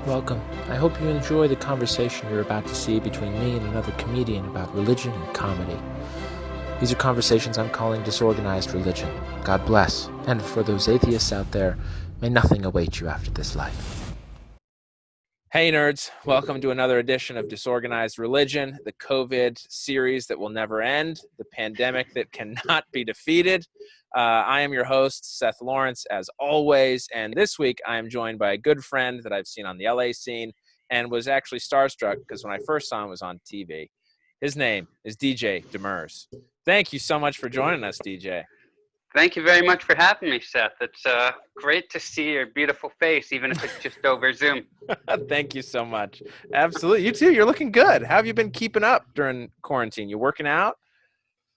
Welcome. I hope you enjoy the conversation you're about to see between me and another comedian about religion and comedy. These are conversations I'm calling disorganized religion. God bless. And for those atheists out there, may nothing await you after this life. Hey nerds, welcome to another edition of Disorganized Religion, the COVID series that will never end, the pandemic that cannot be defeated. I am your host, Seth Lawrence, as always, and this week I am joined by a good friend that I've seen on the LA scene and was actually starstruck because when I first saw him, it was on TV. His name is DJ Demers. Thank you so much for joining us, DJ. Thank you very much for having me, Seth. It's great to see your beautiful face, even if it's just over Zoom. Thank you so much. Absolutely. You too. You're looking good. How have you been keeping up during quarantine? You working out?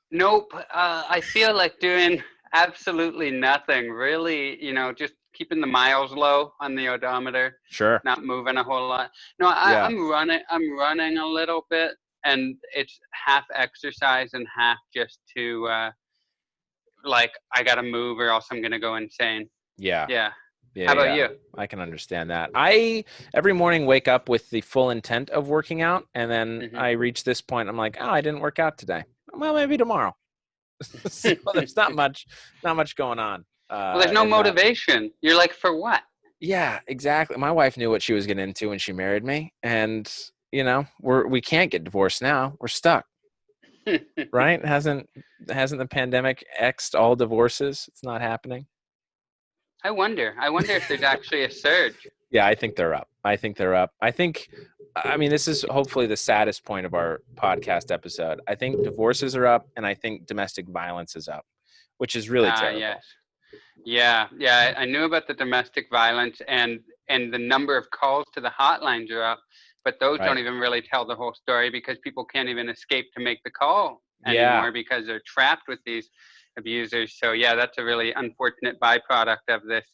Nope. I feel like doing absolutely nothing. Really, just keeping the miles low on the odometer. Sure. Not moving a whole lot. No, Yeah. I'm running. I'm running a little bit, and it's half exercise and half just to I gotta move or else I'm gonna go insane. Yeah. Yeah. Yeah. How about yeah. you? I can understand that. I every morning wake up with the full intent of working out, and then Mm-hmm. I reach this point. I'm like, oh, I didn't work out today. Well, maybe tomorrow. So there's not much going on. Well, there's no In that. motivation. You're like, for what? Yeah, exactly. My wife knew what she was getting into when she married me, and we can't get divorced now. We're stuck, right? Hasn't the pandemic X'd all divorces? It's not happening. I wonder if there's actually a surge. Yeah, I think they're up. I mean, this is hopefully the saddest point of our podcast episode. I think divorces are up, and I think domestic violence is up, which is really terrible. Yes. Yeah. I knew about the domestic violence and the number of calls to the hotlines are up, but those don't even really tell the whole story because people can't even escape to make the call anymore because they're trapped with these abusers. So yeah, that's a really unfortunate byproduct of this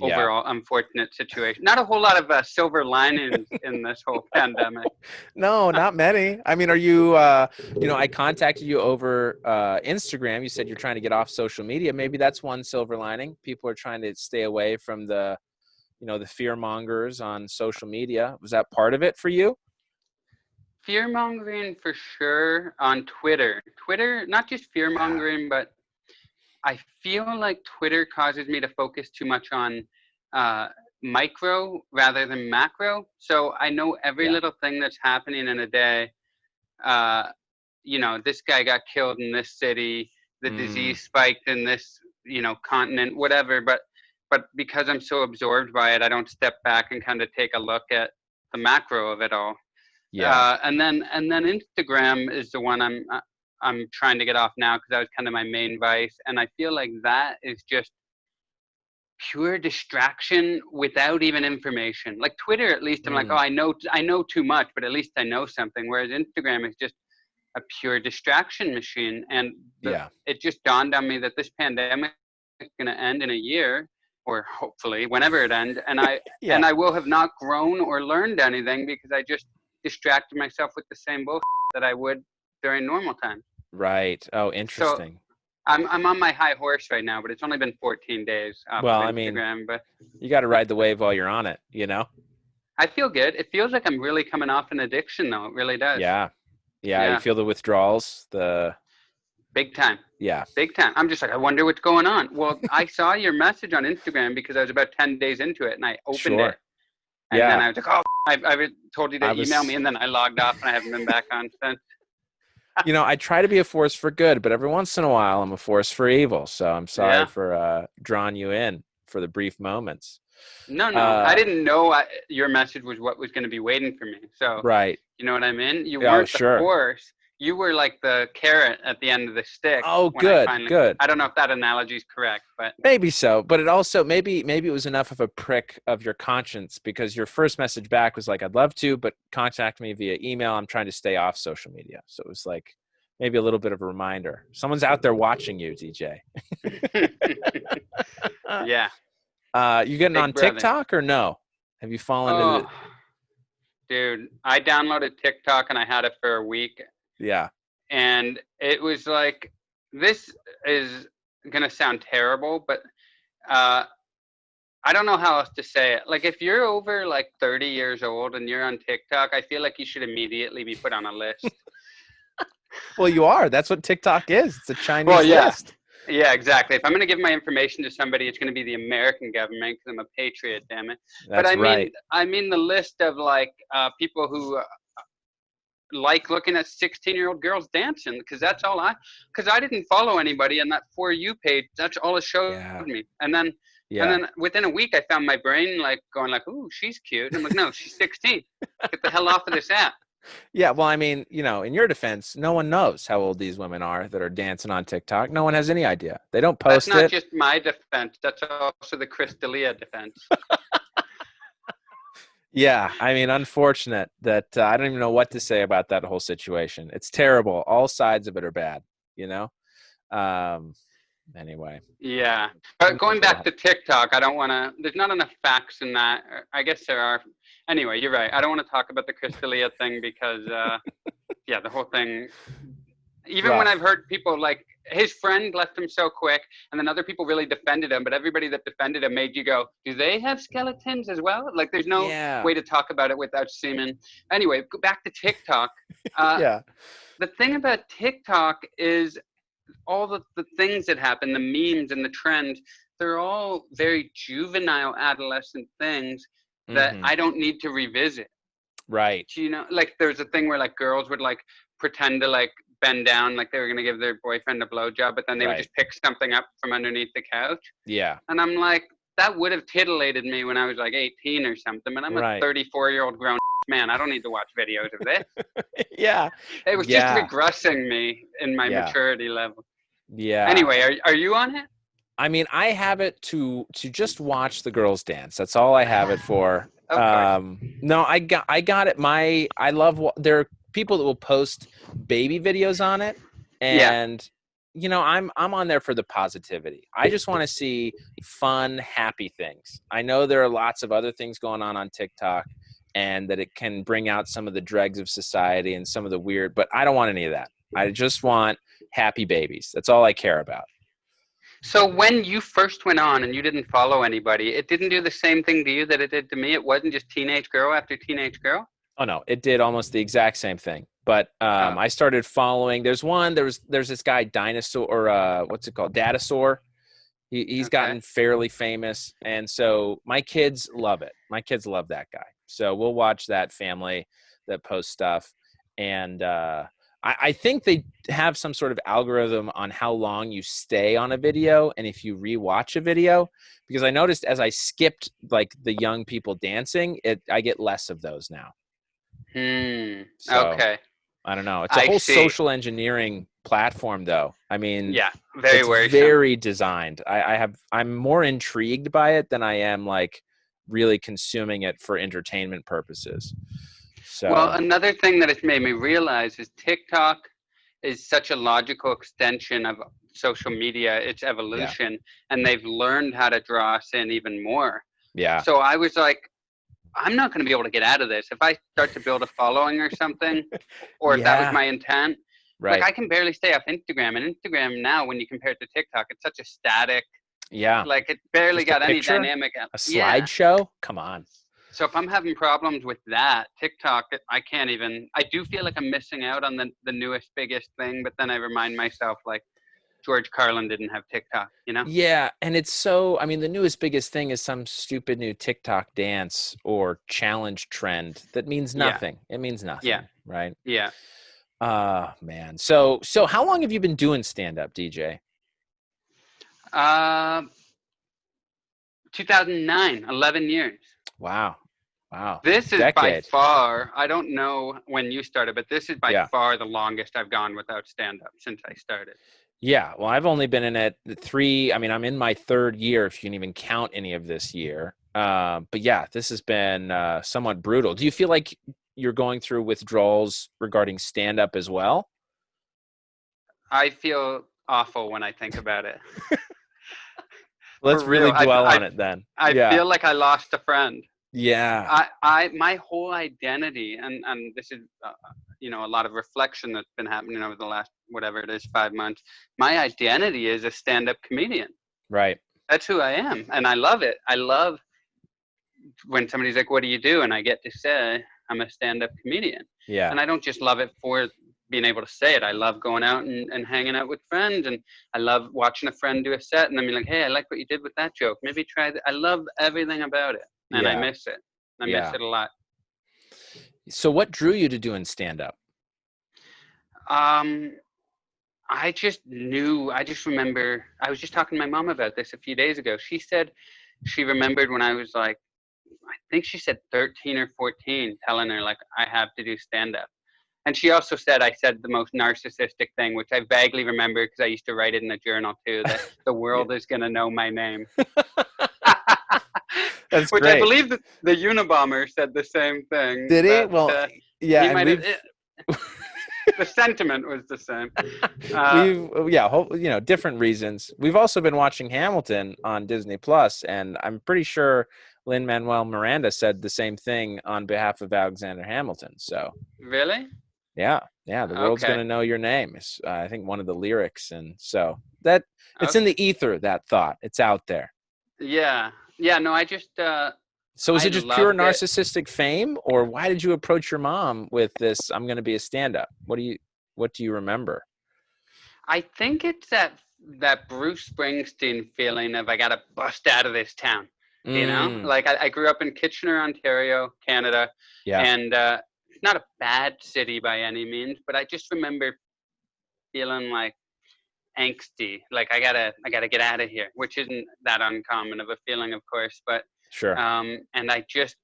overall unfortunate situation. Not a whole lot of silver linings in this whole pandemic. No, not many. I mean, are you, I contacted you over Instagram. You said you're trying to get off social media. Maybe that's one silver lining. People are trying to stay away from the fear mongers on social media. Was that part of it for you? Fear mongering for sure on Twitter. Twitter, not just fear mongering, but I feel like Twitter causes me to focus too much on micro rather than macro. So I know every little thing that's happening in a day. This guy got killed in this city, the disease spiked in this, continent, whatever. But because I'm so absorbed by it, I don't step back and kind of take a look at the macro of it all. Yeah. And then Instagram is the one I'm trying to get off now because that was kind of my main vice, and I feel like that is just pure distraction without even information. Like Twitter, at least I'm like, oh, I know too much, but at least I know something. Whereas Instagram is just a pure distraction machine, and it just dawned on me that this pandemic is going to end in a year, or hopefully whenever it ends, and I will have not grown or learned anything because I just distracted myself with the same bullshit that I would during normal times. Right. Oh, interesting. So I'm on my high horse right now, but it's only been 14 days off of Instagram. But you got to ride the wave while you're on it, I feel good. It feels like I'm really coming off an addiction, though. It really does. Yeah. You feel the withdrawals, big time. Yeah. Big time. I'm just like, I wonder what's going on. Well, I saw your message on Instagram because I was about 10 days into it, and I opened it. And then I was like, oh, I told you to email me, and then I logged off, and I haven't been back on since. I try to be a force for good, but every once in a while I'm a force for evil. So I'm sorry for drawing you in for the brief moments. No, I didn't know your message was what was going to be waiting for me. So, you know what I mean? You weren't the force. You were like the carrot at the end of the stick. Oh, good. I don't know if that analogy is correct, but maybe so. But it also maybe it was enough of a prick of your conscience because your first message back was like, "I'd love to, but contact me via email. I'm trying to stay off social media." So it was like maybe a little bit of a reminder. Someone's out there watching you, DJ. Yeah. You getting on TikTok or no? Have you fallen into? Dude, I downloaded TikTok and I had it for a week. Yeah. And it was like, this is going to sound terrible, but I don't know how else to say it. Like, if you're over like 30 years old and you're on TikTok, I feel like you should immediately be put on a list. Well, you are. That's what TikTok is. It's a Chinese Well, yeah. list. Yeah, exactly. If I'm going to give my information to somebody, it's going to be the American government because I'm a patriot, damn it. That's right. I mean the list of like people who like looking at 16-year-old girls dancing, because I didn't follow anybody, and that For You page, that's all it showed me. And then within a week, I found my brain like going like, "Ooh, she's cute." And I'm like, "No, she's 16. Get the hell off of this app." Yeah, well, I mean, in your defense, no one knows how old these women are that are dancing on TikTok. No one has any idea. They don't post it. That's not just my defense. That's also the Chris D'Elia defense. Yeah, I mean, unfortunate that I don't even know what to say about that whole situation. It's terrible. All sides of it are bad, Anyway. Yeah, but going back to TikTok, I don't want to. There's not enough facts in that. I guess there are. Anyway, you're right. I don't want to talk about the Chris D'Elia thing because, the whole thing. Even when I've heard people like his friend left him so quick, and then other people really defended him, but everybody that defended him made you go, "Do they have skeletons as well?" Like, there's no way to talk about it without seeming. Anyway, go back to TikTok. The thing about TikTok is all the things that happen, the memes and the trends, they're all very juvenile, adolescent things that I don't need to revisit. Right. Like there's a thing where like girls would like pretend to like bend down like they were going to give their boyfriend a blowjob, but then they would just pick something up from underneath the couch. Yeah. And I'm like, that would have titillated me when I was like 18 or something, but I'm a 34-year-old grown man. I don't need to watch videos of this. It was just regressing me in my maturity level. Yeah. Anyway, are you on it? I mean, I have it to just watch the girls dance. That's all I have it for. No, I got it. I love, there are people that will post baby videos on it, and I'm on there for the positivity. I just want to see fun, happy things. I know there are lots of other things going on TikTok, and that it can bring out some of the dregs of society and some of the weird, but I don't want any of that. I just want happy babies. That's all I care about. So when you first went on and you didn't follow anybody, it didn't do the same thing to you that it did to me? It wasn't just teenage girl after teenage girl? Oh, no. It did almost the exact same thing. But I started following. There's this guy, Dinosaur, or what's it called? Datasaur. He's gotten fairly famous. And so my kids love it. My kids love that guy. So we'll watch that family that posts stuff. And I think they have some sort of algorithm on how long you stay on a video and if you rewatch a video, because I noticed as I skipped like the young people dancing, I get less of those now. So, okay. I don't know. It's a whole social engineering platform, though. I mean, very designed. I'm more intrigued by it than I am like really consuming it for entertainment purposes. So, well, another thing that it's made me realize is TikTok is such a logical extension of social media, its evolution, and they've learned how to draw us in even more. Yeah. So I was like, I'm not going to be able to get out of this. If I start to build a following or something, or if that was my intent, like I can barely stay off Instagram. And Instagram now, when you compare it to TikTok, it's such a static, like it barely got any dynamic. A slideshow? Come on. So if I'm having problems with that, TikTok, I can't even, I do feel like I'm missing out on the newest, biggest thing, but then I remind myself like, George Carlin didn't have TikTok, Yeah, and it's so, I mean, the newest, biggest thing is some stupid new TikTok dance or challenge trend that means nothing. It means nothing, right? Yeah. Man. So how long have you been doing stand-up, DJ? 2009, 11 years. Wow. This is by far, I don't know when you started, but this is by far the longest I've gone without stand-up since I started. Yeah, well, I've only been in it I'm in my third year, if you can even count any of this year. But yeah, this has been somewhat brutal. Do you feel like you're going through withdrawals regarding stand-up as well? I feel awful when I think about it. Let's really dwell on it then. I feel like I lost a friend. Yeah. My whole identity, and this is, a lot of reflection that's been happening over the last, whatever it is, 5 months. My identity is a stand-up comedian. Right. That's who I am, and I love it. I love when somebody's like, "What do you do?" and I get to say, "I'm a stand-up comedian." Yeah. And I don't just love it for being able to say it. I love going out and hanging out with friends, and I love watching a friend do a set and then be like, "Hey, I like what you did with that joke. Maybe try that." I love everything about it, and I Yeah. miss it. I miss Yeah. it a lot. So what drew you to doing stand-up? I just knew. I just remember. I was just talking to my mom about this a few days ago. She said she remembered when I was like, I think she said 13 or 14, telling her like I have to do stand-up. And she also said I said the most narcissistic thing, which I vaguely remember because I used to write it in a journal too, that the world is going to know my name. That's Which great. I believe that the Unabomber said the same thing. Did he? That, Well, yeah, he and might we've have, the sentiment was the same. different reasons. We've also been watching Hamilton on Disney Plus, and I'm pretty sure Lin-Manuel Miranda said the same thing on behalf of Alexander Hamilton. So Really? yeah, the world's Okay. gonna know your name is I think one of the lyrics, and so that it's in Okay. the ether. That thought, it's out there. Yeah. No, I just, So is I it just pure loved it. narcissistic fame, or why did you approach your mom with this? I'm going to be a stand-up. What do you remember? I think it's that Bruce Springsteen feeling of I got to bust out of this town. Like I grew up in Kitchener, Ontario, Canada, Yeah. and it's not a bad city by any means, but I just remember feeling like angsty, like I gotta get out of here, which isn't that uncommon of a feeling, of course, but Sure. and I just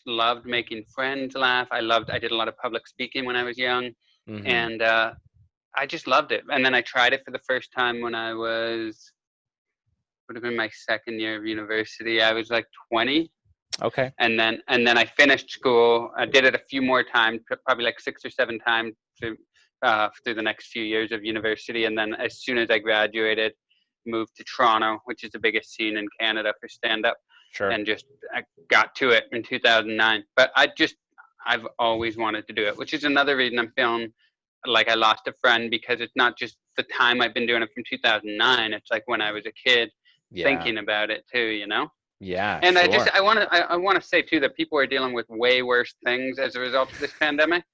loved making friends laugh. I did a lot of public speaking when I was young, Mm-hmm. and I just loved it. And then I tried it for the first time when I would have been my second year of university. I was like 20. Okay. And then I finished school. I did it a few more times, probably like 6 or 7 times through the next few years of university. And then as soon as I graduated, moved to Toronto, which is the biggest scene in Canada for stand-up. Sure. And I got to it in 2009. But I've always wanted to do it, which is another reason I'm feeling like I lost a friend, because it's not just the time I've been doing it from 2009. It's like when I was a kid thinking about it too, Yeah. And sure. I want to say too that people are dealing with way worse things as a result of this pandemic.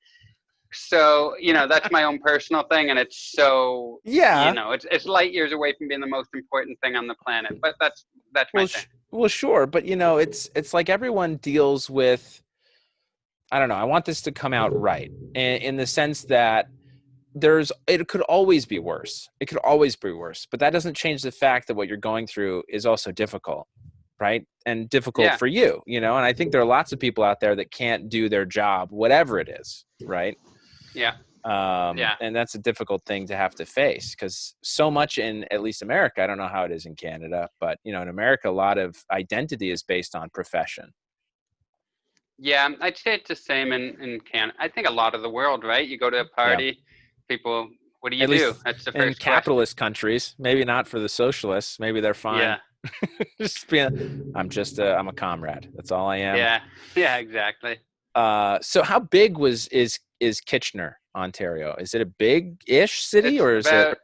So, that's my own personal thing, and it's so, it's light years away from being the most important thing on the planet. But that's my thing. Well, sure, but it's like everyone deals with. I don't know. I want this to come out right, in the sense that it could always be worse. It could always be worse, but that doesn't change the fact that what you're going through is also difficult, right? And difficult for you, and I think there are lots of people out there that can't do their job, whatever it is, right? Yeah. And that's a difficult thing to have to face, because so much in at least America, I don't know how it is in Canada, but in America, a lot of identity is based on profession. Yeah, I'd say it's the same in Canada. I think a lot of the world, right? You go to a party, people, what do you do? That's the first in capitalist countries, maybe not for the socialists. Maybe they're fine. Yeah. I'm a comrade. That's all I am. Yeah, exactly. So how big is Kitchener, Ontario? Is it a big-ish city, or is it?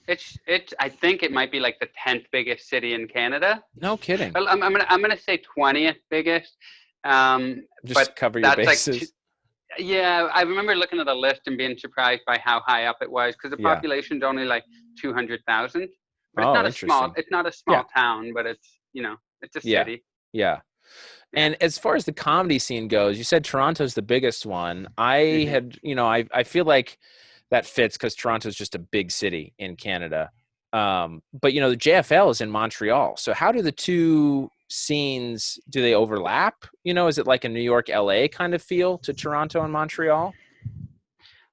It's. I think it might be like the 10th biggest city in Canada. No kidding. Well, I'm gonna say 20th biggest. Just cover your bases. I remember looking at a list and being surprised by how high up it was, because the population's only like 200,000. But it's not a small town, but it's it's a city. Yeah. And as far as the comedy scene goes, you said Toronto's the biggest one. I feel like that fits because Toronto's just a big city in Canada. But the JFL is in Montreal. So how do the two scenes, do they overlap? Is it like a New York, LA kind of feel to Toronto and Montreal?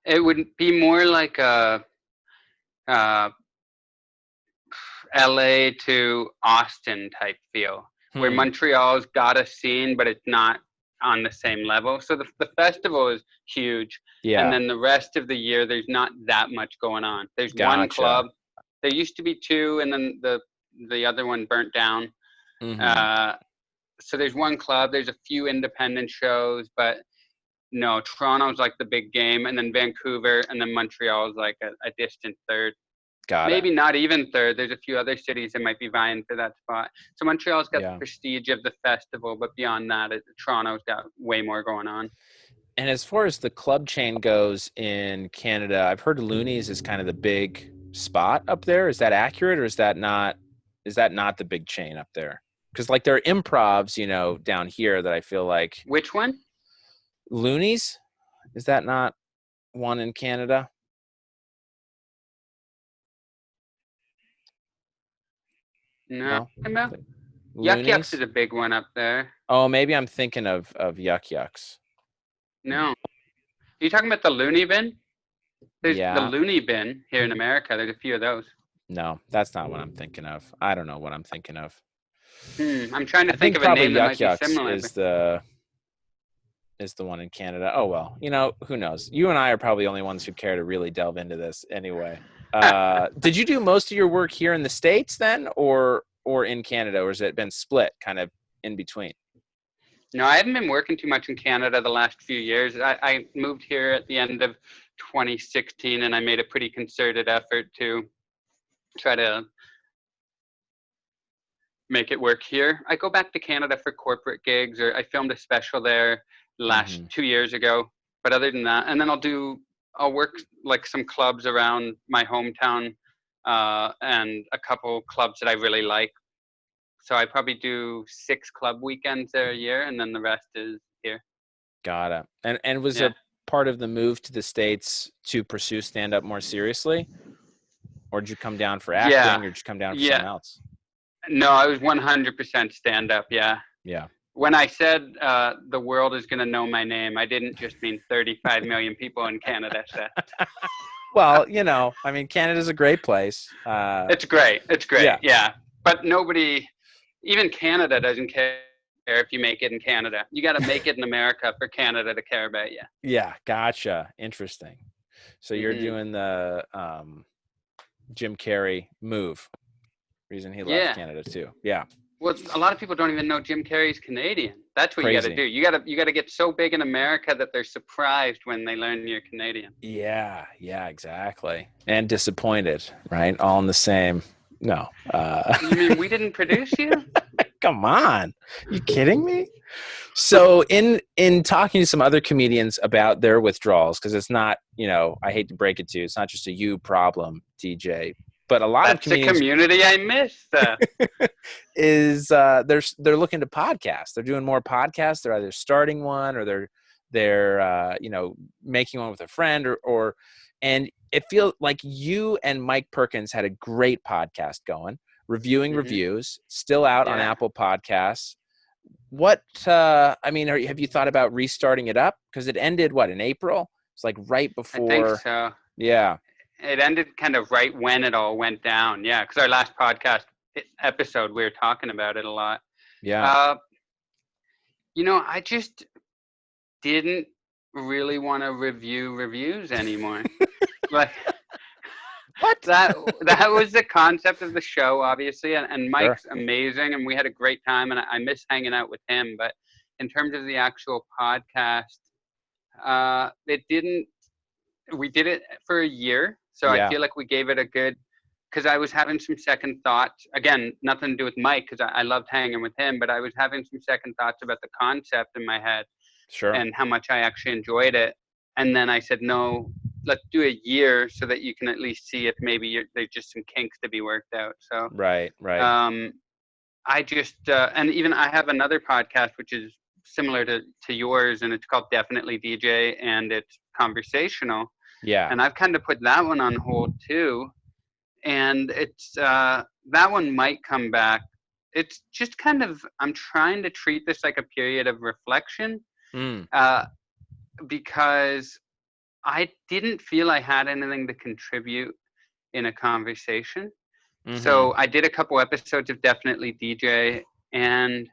It would be more like a LA to Austin type feel, where Montreal's got a scene, but it's not on the same level. So the festival is huge. Yeah. And then the rest of the year, there's not that much going on. There's one club. There used to be 2, and then the other one burnt down. Mm-hmm. So there's one club. There's a few independent shows, but no, Toronto's like the big game, and then Vancouver, and then Montreal's like a distant third. Got maybe it. not even third. There's a few other cities that might be vying for that spot. So Montreal's got Yeah. the prestige of the festival, but beyond that, Toronto's got way more going on. And as far as the club chain goes in Canada, I've heard Looney's is kind of the big spot up there. Is that accurate, or is that not the big chain up there? Because like there are improvs, down here that I feel like Which one? Looney's, is that not one in Canada? No. Yuck Looney's? Yucks is a big one up there. Oh, maybe I'm thinking of Yuck Yucks. No. Are you talking about the Looney Bin? There's Yeah. the Looney Bin here in America. There's a few of those. No, that's not what I'm thinking of. I don't know what I'm thinking of. I'm trying to I think of a probably name that Yuck might be Yucks similar. is the one in Canada. Oh well, who knows? You and I are probably the only ones who care to really delve into this anyway. Did you do most of your work here in the States then, or in Canada, or has it been split kind of in between? No, I haven't been working too much in Canada the last few years. I moved here at the end of 2016, and I made a pretty concerted effort to try to make it work here. I go back to Canada for corporate gigs, or I filmed a special there last 2 years ago. But other than that, and then I'll work like some clubs around my hometown, and a couple clubs that I really like. So I probably do 6 club weekends there a year, and then the rest is here. Got it. And was a part of the move to the States to pursue stand-up more seriously? Or did you come down for acting, or did you come down for something else? No, I was 100% stand-up, yeah. Yeah. When I said the world is going to know my name, I didn't just mean 35 million people in Canada said. Well, Canada's a great place. It's great. Yeah. But nobody, even Canada doesn't care if you make it in Canada. You got to make it in America for Canada to care about you. Yeah, gotcha. Interesting. So you're doing the Jim Carrey move. Reason he left Canada too. Yeah. Well, a lot of people don't even know Jim Carrey's Canadian. That's what Crazy. You got to do. You got to get so big in America that they're surprised when they learn you're Canadian. Yeah, exactly. And disappointed, right? All in the same. No. You mean we didn't produce you? Come on. You kidding me? So in talking to some other comedians about their withdrawals, because it's not, I hate to break it to you, it's not just a you problem, DJ, but a lot of comedians. That's a community I miss. Is they're looking to podcasts. They're doing more podcasts. They're either starting one, or they're making one with a friend, and it feels like you and Mike Perkins had a great podcast going, reviewing reviews, still out on Apple Podcasts. What have you thought about restarting it up? Because it ended in April? It's like right before. I think so. Yeah. It ended kind of right when it all went down. Yeah, because our last podcast episode, we were talking about it a lot. Yeah. I just didn't really want to review reviews anymore. Like, what? That was the concept of the show, obviously, and Mike's amazing, and we had a great time, and I miss hanging out with him. But in terms of the actual podcast, it didn't. We did it for a year, so I feel like we gave it a good. Because I was having some second thoughts. Again, nothing to do with Mike, because I loved hanging with him, but I was having some second thoughts about the concept in my head, and how much I actually enjoyed it. And then I said, no, let's do a year so that you can at least see if maybe there's just some kinks to be worked out. So right. I just and even I have another podcast which is similar to yours, and it's called Definitely DJ, and it's conversational. Yeah. And I've kind of put that one on hold too. And it's that one might come back. It's just kind of, I'm trying to treat this like a period of reflection, because I didn't feel I had anything to contribute in a conversation. So I did a couple episodes of Definitely DJ, and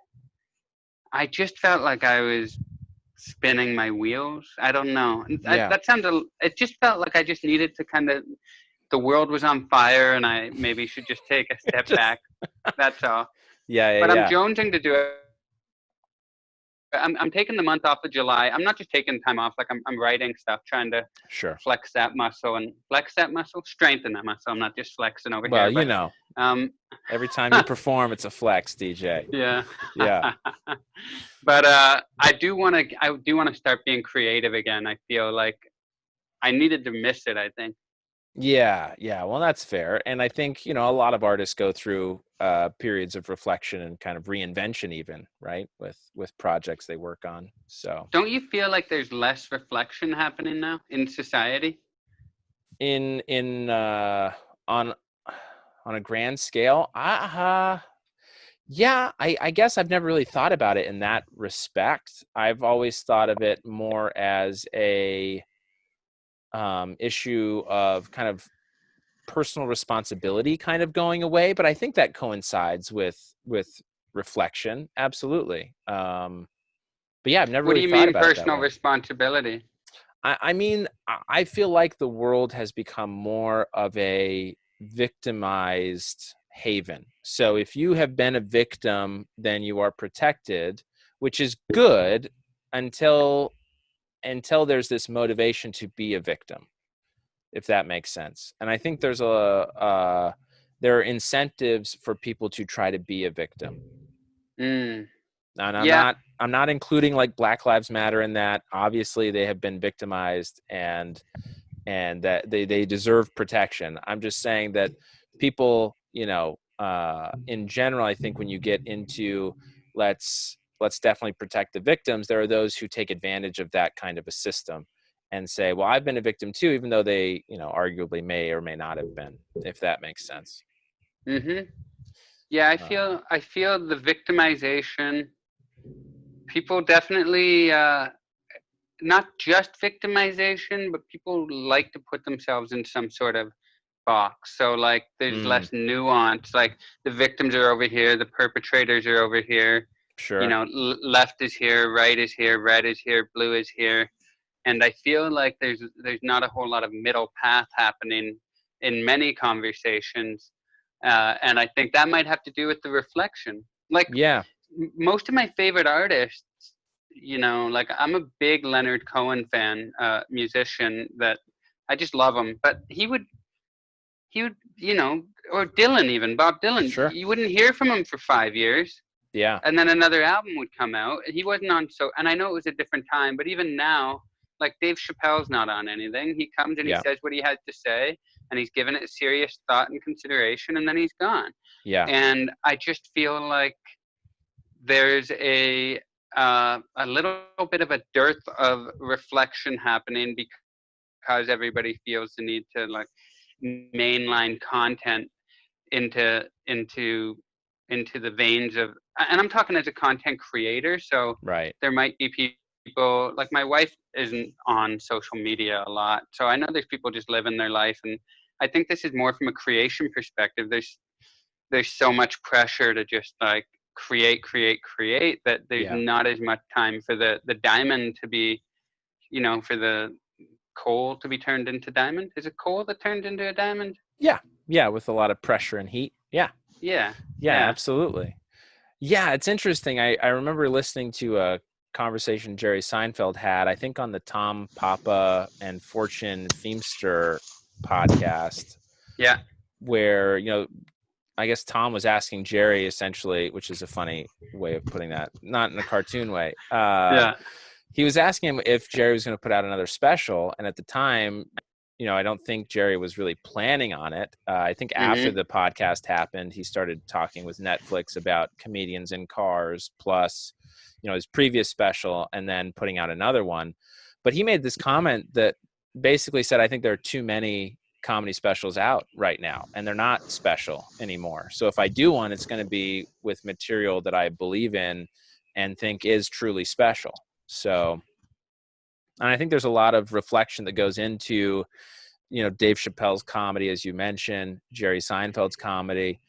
I just felt like I was spinning my wheels. I don't know. It just felt like I just needed to kind of, the world was on fire, and I maybe should just take a step back. That's all. Yeah. But I'm jonesing to do I'm taking the month off of July. I'm not just taking time off, like I'm writing stuff, trying to Sure. flex that muscle, strengthen that muscle. I'm not just flexing over Well, here. you know, every time you perform, it's a flex, DJ. Yeah. Yeah. But I do want to start being creative again. I feel like I needed to miss it, I think. Yeah. Well, that's fair. And I think, you know, a lot of artists go through periods of reflection and kind of reinvention even, right? With projects they work on. So don't you feel like there's less reflection happening now in society? in on a grand scale, yeah, I guess I've never really thought about it in that respect. I've always thought of it more as a issue of kind of personal responsibility kind of going away, but I think that coincides with reflection. Absolutely. But yeah, I've never What do really you thought mean about it that personal way. responsibility? I mean, I feel like the world has become more of a victimized haven. So if you have been a victim, then you are protected, which is good until there's this motivation to be a victim, if that makes sense. And I think there are incentives for people to try to be a victim. Mm. And Yeah. I'm not including like Black Lives Matter in that. Obviously they have been victimized and that they deserve protection. I'm just saying that people, you know, in general, I think when you get into let's definitely protect the victims, there are those who take advantage of that kind of a system and say, well, I've been a victim too, even though they, you know, arguably may or may not have been, if that makes sense. Mm-hmm. Yeah, I feel the victimization. People definitely not just victimization, but people like to put themselves in some sort of box. So like there's less nuance. Like the victims are over here, the perpetrators are over here. Sure. You know, left is here, right is here, red is here, blue is here. And I feel like there's not a whole lot of middle path happening in many conversations. And I think that might have to do with the reflection. Like Yeah. most of my favorite artists, you know, like I'm a big Leonard Cohen fan, musician that I just love him. But he would, you know, or Dylan even, Bob Dylan, Sure. you wouldn't hear from him for 5 years. Yeah. And then another album would come out. He wasn't on, so, and I know it was a different time, but even now, like Dave Chappelle's not on anything. He comes and he says what he has to say, and he's given it serious thought and consideration, and then he's gone. Yeah. And I just feel like there's a little bit of a dearth of reflection happening because everybody feels the need to like mainline content into the veins of, and I'm talking as a content creator, so right. There might be people like my wife isn't on social media a lot, so I know there's people just living their life, and I think this is more from a creation perspective. There's so much pressure to just like create that there's not as much time for the diamond to be, you know, for the coal to be turned into diamond. Is it coal that turned into a diamond? Yeah, with a lot of pressure and heat. Yeah, absolutely. Yeah, it's interesting. I remember listening to a conversation Jerry Seinfeld had, I think on the Tom Papa and Fortune Feimster podcast. Yeah. Where, you know, I guess Tom was asking Jerry essentially, which is a funny way of putting that, not in a cartoon way. He was asking him if Jerry was going to put out another special. And at the time, you know, I don't think Jerry was really planning on it. I think after the podcast happened, he started talking with Netflix about comedians in cars, plus, you know, his previous special, and then putting out another one. But he made this comment that basically said, I think there are too many comedy specials out right now, and they're not special anymore. So if I do one, it's going to be with material that I believe in and think is truly special. So, and I think there's a lot of reflection that goes into, you know, Dave Chappelle's comedy, as you mentioned, Jerry Seinfeld's comedy.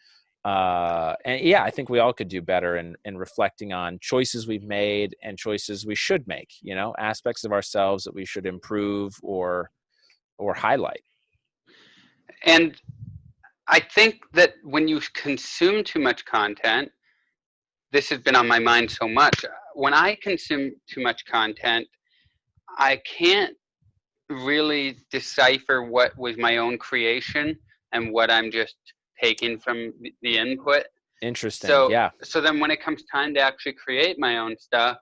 And yeah, I think we all could do better in reflecting on choices we've made and choices we should make, you know, aspects of ourselves that we should improve or highlight. And I think that when you consume too much content, this has been on my mind so much. when I consume too much content, I can't really decipher what was my own creation and what I'm just taking from the input. Interesting. So Yeah. so then when it comes time to actually create my own stuff,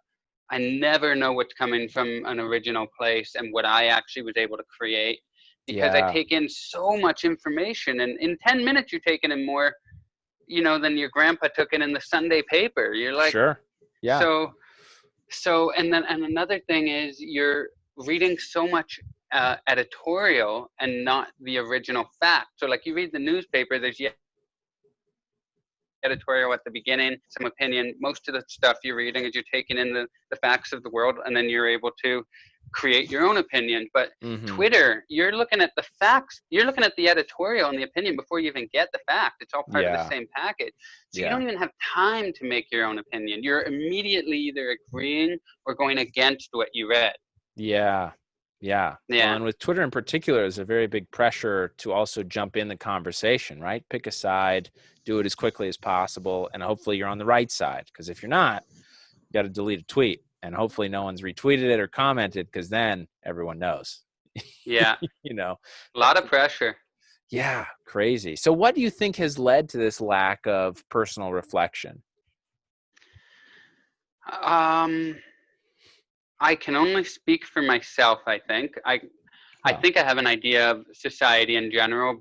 I never know what's coming from an original place and what I actually was able to create, because I Yeah. take in so much information, and in 10 minutes you're taking in more, than your grandpa took in the Sunday paper. You're like, Sure. Yeah. and another thing is you're reading so much editorial and not the original fact. So like you read the newspaper, there's editorial at the beginning, some opinion. Most of the stuff you're reading is you're taking in the facts of the world, and then you're able to create your own opinion. But Twitter, you're looking at the facts, you're looking at the editorial and the opinion before you even get the fact. It's all part of the same package. So you don't even have time to make your own opinion. You're immediately either agreeing or going against what you read. Yeah. Well, Yeah. and with Twitter in particular, there's a very big pressure to also jump in the conversation, right? Pick a side, do it as quickly as possible, and hopefully you're on the right side. Because if you're not, you got to delete a tweet, and hopefully no one's retweeted it or commented, because then everyone knows. Yeah. A lot of pressure. Yeah, crazy. So what do you think has led to this lack of personal reflection? I can only speak for myself, I think. I think I have an idea of society in general,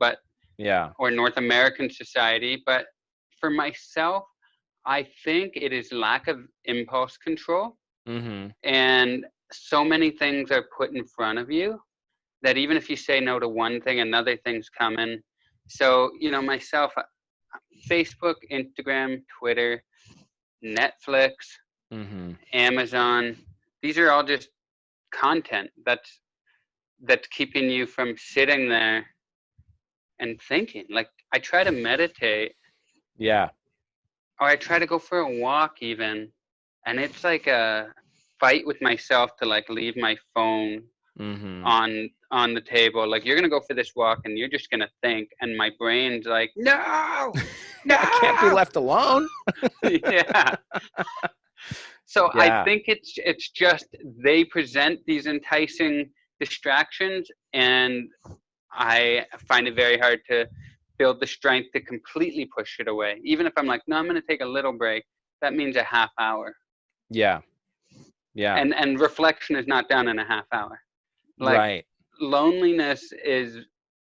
or North American society, but for myself, I think it is lack of impulse control. And so many things are put in front of you that even if you say no to one thing, another thing's coming. So, myself, Facebook, Instagram, Twitter, Netflix, Amazon, these are all just content that's keeping you from sitting there and thinking. Like I try to meditate, or I try to go for a walk even, and it's like a fight with myself to like leave my phone on the table. Like you're gonna go for this walk and you're just gonna think, and my brain's like, no, I can't be left alone. Yeah. So I think it's just they present these enticing distractions, and I find it very hard to build the strength to completely push it away. Even if I'm like, no, I'm going to take a little break, that means a half hour. Yeah. And reflection is not done in a half hour. Like loneliness is,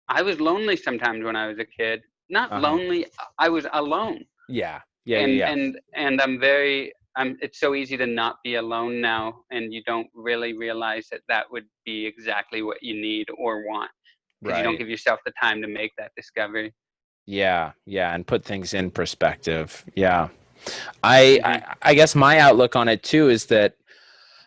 I was lonely sometimes when I was a kid. Not lonely, I was alone. And I'm very, it's so easy to not be alone now, and you don't really realize that would be exactly what you need or want, because you don't give yourself the time to make that discovery. And put things in perspective. I guess my outlook on it too is that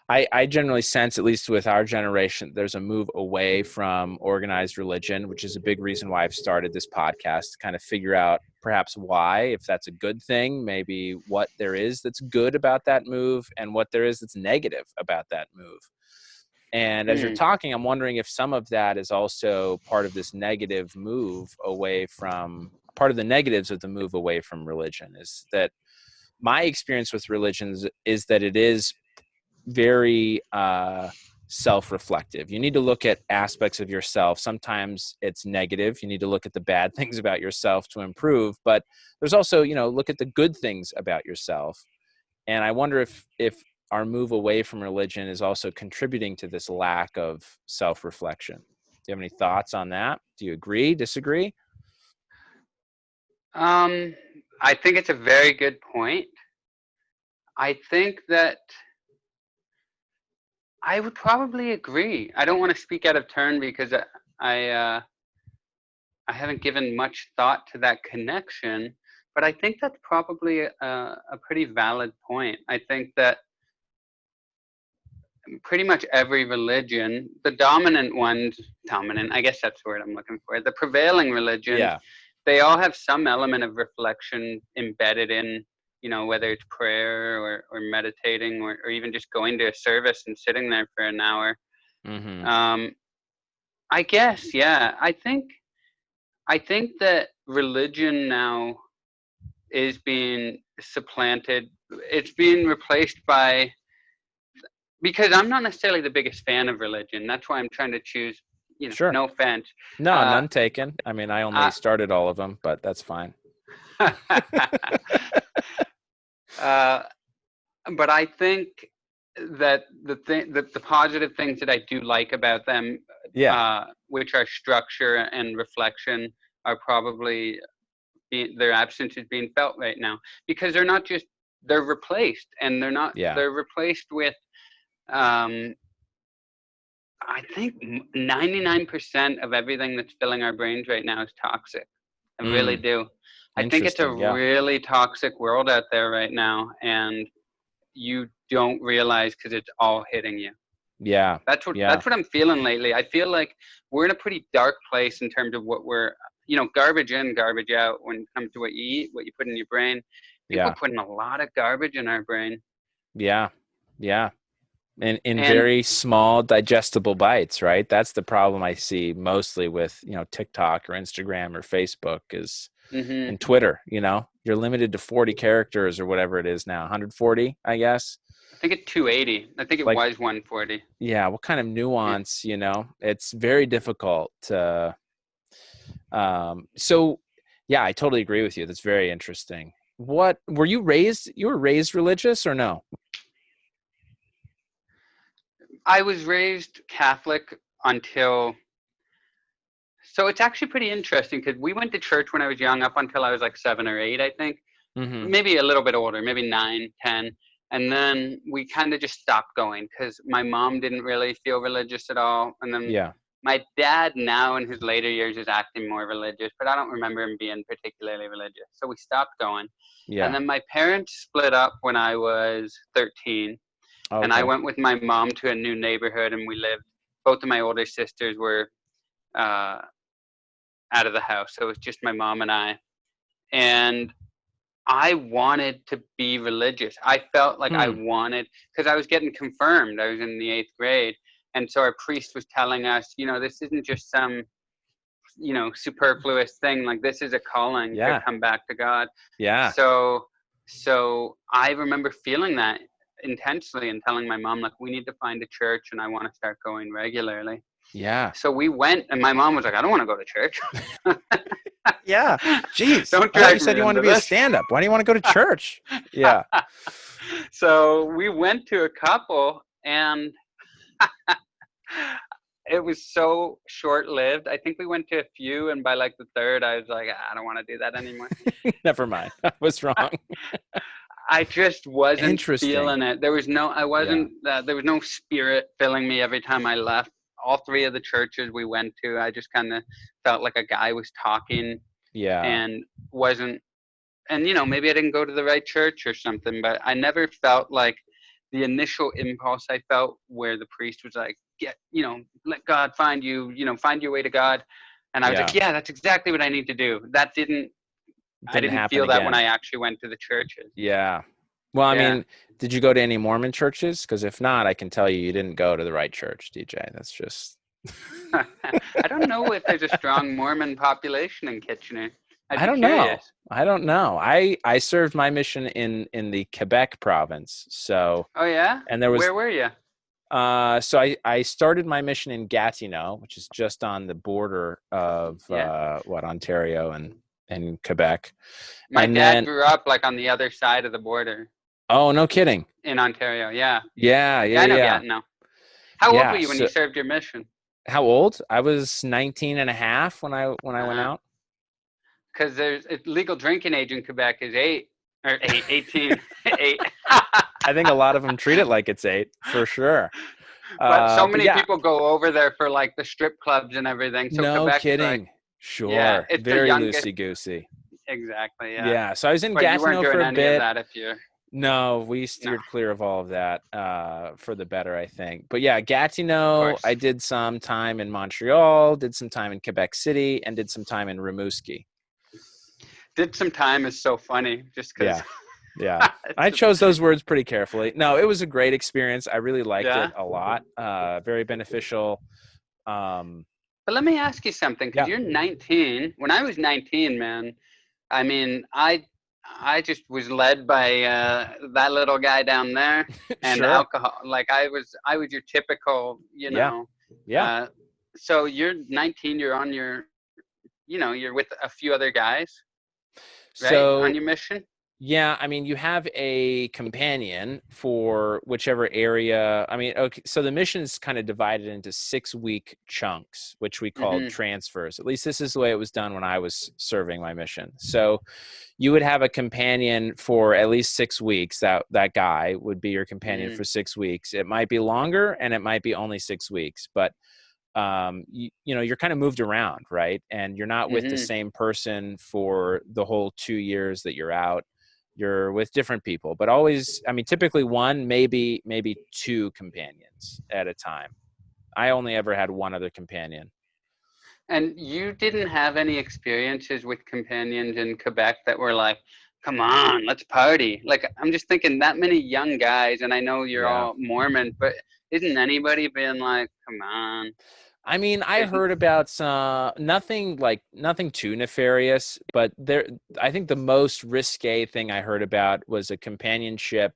I generally sense, at least with our generation, there's a move away from organized religion, which is a big reason why I've started this podcast, to kind of figure out perhaps why, if that's a good thing, maybe what there is that's good about that move and what there is that's negative about that move. And as you're talking, I'm wondering if some of that is also part of this negative move away from, part of the negatives of the move away from religion. Is that my experience with religions is that it is very self-reflective. You need to look at aspects of yourself. Our it's negative. You need to look at the bad things about yourself to improve, but there's also, look at the good things about yourself. And I wonder if our move away from religion is also contributing to this lack of self-reflection. Do you have any thoughts on that? Do you agree, disagree? I think it's a very good point. I think that I would probably agree. I don't want to speak out of turn because I haven't given much thought to that connection, but I think that's probably a pretty valid point. I think that pretty much every religion, the dominant, I guess that's the word I'm looking for, the prevailing religions, they all have some element of reflection embedded in, whether it's prayer or meditating or even just going to a service and sitting there for an hour. I guess, I think that religion now is being supplanted. It's being replaced by because I'm not necessarily the biggest fan of religion. That's why I'm trying to choose, Sure. no offense. No, none taken. I mean, I only started all of them, but that's fine. But I think that the positive things that I do like about them, which are structure and reflection, are probably their absence is being felt right now, because they're not just, they're replaced, and they're replaced with I think 99% of everything that's filling our brains right now is toxic. I really do. I think it's a really toxic world out there right now, and you don't realize because it's all hitting you. Yeah. That's what I'm feeling lately. I feel like we're in a pretty dark place in terms of what we're, garbage in, garbage out when it comes to what you eat, what you put in your brain. I think we're putting a lot of garbage in our brain. Yeah. Yeah. In very small digestible bites, right? That's the problem I see mostly with, TikTok or Instagram or Facebook is and Twitter, you're limited to 40 characters or whatever it is now, 140, I guess. I think it's 280. I think it was 140. Yeah. What kind of nuance, it's very difficult to, so yeah, I totally agree with you. That's very interesting. What were you were raised religious or no? I was raised Catholic so it's actually pretty interesting because we went to church when I was young, up until I was like 7 or 8, I think. Maybe a little bit older, maybe 9, 10. And then we kind of just stopped going because my mom didn't really feel religious at all. And then my dad now in his later years is acting more religious, but I don't remember him being particularly religious. So we stopped going. Yeah. And then my parents split up when I was 13. Okay. And I went with my mom to a new neighborhood, and we lived, both of my older sisters were out of the house. So it was just my mom and I. And I wanted to be religious. I felt like I wanted, because I was getting confirmed. I was in the 8th grade. And so our priest was telling us, this isn't just some, superfluous thing. Like, this is a calling to come back to God. Yeah. So I remember feeling that intensely and telling my mom, like, we need to find a church and I want to start going regularly. Yeah. So we went, and my mom was like, I don't want to go to church. Yeah. Jeez. Don't drag me. You said you wanted to be a stand-up. Why do you want to go to church? Yeah. So we went to a couple, and it was so short-lived. I think we went to a few, and by like the third, I was like, I don't want to do that anymore. Never mind. I was wrong. I just wasn't feeling it. There was no spirit filling me every time I left. All 3 of the churches we went to, I just kind of felt like a guy was talking. Yeah. And wasn't, and maybe I didn't go to the right church or something, but I never felt like the initial impulse I felt where the priest was like, let God find you, find your way to God. And I was like, yeah, that's exactly what I need to do. That I didn't feel that when I actually went to the churches. Yeah. Well, I mean, did you go to any Mormon churches? Because if not, I can tell you didn't go to the right church, DJ. That's just... I don't know if there's a strong Mormon population in Kitchener. I don't know. I served my mission in the Quebec province. So. Oh yeah. And there was. Where were you? So I started my mission in Gatineau, which is just on the border of Ontario and Quebec. My dad grew up like on the other side of the border. Oh, no kidding. In Ontario, yeah. Yeah. I know Gatineau. How old were you when you served your mission? How old? I was 19 and a half when I went out. Because there's legal drinking age in Quebec is 18. 8. I think a lot of them treat it like it's 8, for sure. But so many people go over there for like the strip clubs and everything. So no Quebec kidding. Like, sure. Yeah, it's very loosey-goosey. Exactly, yeah. Yeah, so I was in Gatineau for a bit. Of that if you're... No, we steered clear of all of that for the better, I think. But yeah, Gatineau, I did some time in Montreal, did some time in Quebec City, and did some time in Rimouski. Did some time is so funny, just because. Yeah. I chose those words pretty carefully. No, it was a great experience. I really liked it a lot. Very beneficial. But let me ask you something, because you're 19. When I was 19, man, I mean, I I just was led by that little guy down there and Sure. alcohol. Like I was your typical, Yeah. Yeah. Uh, so you're 19. You're on your, you're with a few other guys, right, on So your mission. yeah, I mean, you have a companion for whichever area. I mean, okay, so the mission is kind of divided into 6-week chunks, which we called Mm-hmm. transfers. At least this is the way it was done when I was serving my mission. So you would have a companion for at least 6 weeks. That guy would be your companion Mm-hmm. for 6 weeks. It might be longer, and it might be only 6 weeks, but you're kind of moved around, right? And you're not with the Mm-hmm. same person for the whole 2 years that you're out. You're with different people, but always, I mean, typically one, maybe two companions at a time. I only ever had one other companion. And you didn't have any experiences with companions in Quebec that were like, come on, let's party. Like, I'm just thinking that many young guys, and I know you're Yeah. all Mormon, but isn't anybody being like, come on? I mean, I Isn't, heard about some nothing too nefarious, but I think the most risque thing I heard about was a companionship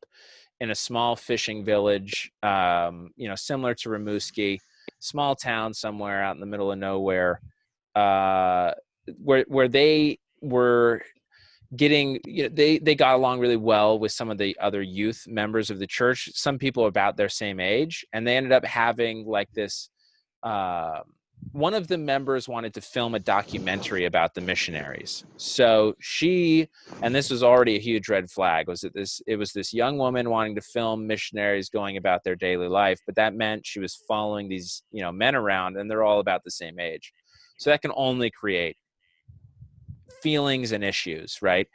in a small fishing village, similar to Rimouski, small town somewhere out in the middle of nowhere, uh, where they were getting, they got along really well with some of the other youth members of the church, some people about their same age, and they ended up having like this. Uh, one of the members wanted to film a documentary about the missionaries. So and this was already a huge red flag, it was this young woman wanting to film missionaries going about their daily life, but that meant she was following these, men around, and they're all about the same age. So that can only create feelings and issues, right?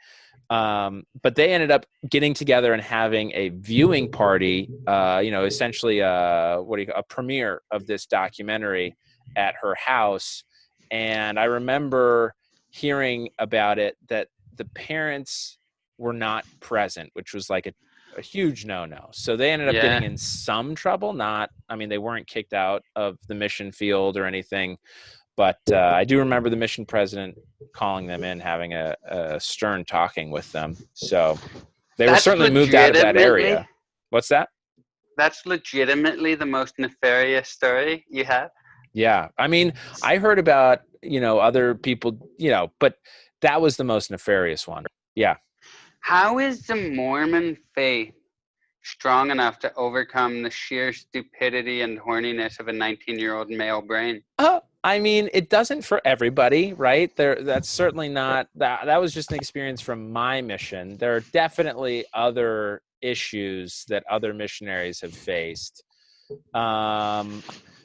But they ended up getting together and having a viewing party, essentially a premiere of this documentary at her house. And I remember hearing about it that the parents were not present, which was like a huge no-no. So they ended up getting yeah. in some trouble. They weren't kicked out of the mission field or anything. But I do remember the mission president calling them in, having a stern talking with them. So they were That's certainly moved out of that legitimately, area. What's that? that's legitimately the most nefarious story you have. Yeah. I mean, I heard about, other people, but that was the most nefarious one. Yeah. How is the Mormon faith strong enough to overcome the sheer stupidity and horniness of a 19-year-old male brain? I mean, it doesn't for everybody, right? That's certainly not that. That was just an experience from my mission. There are definitely other issues that other missionaries have faced.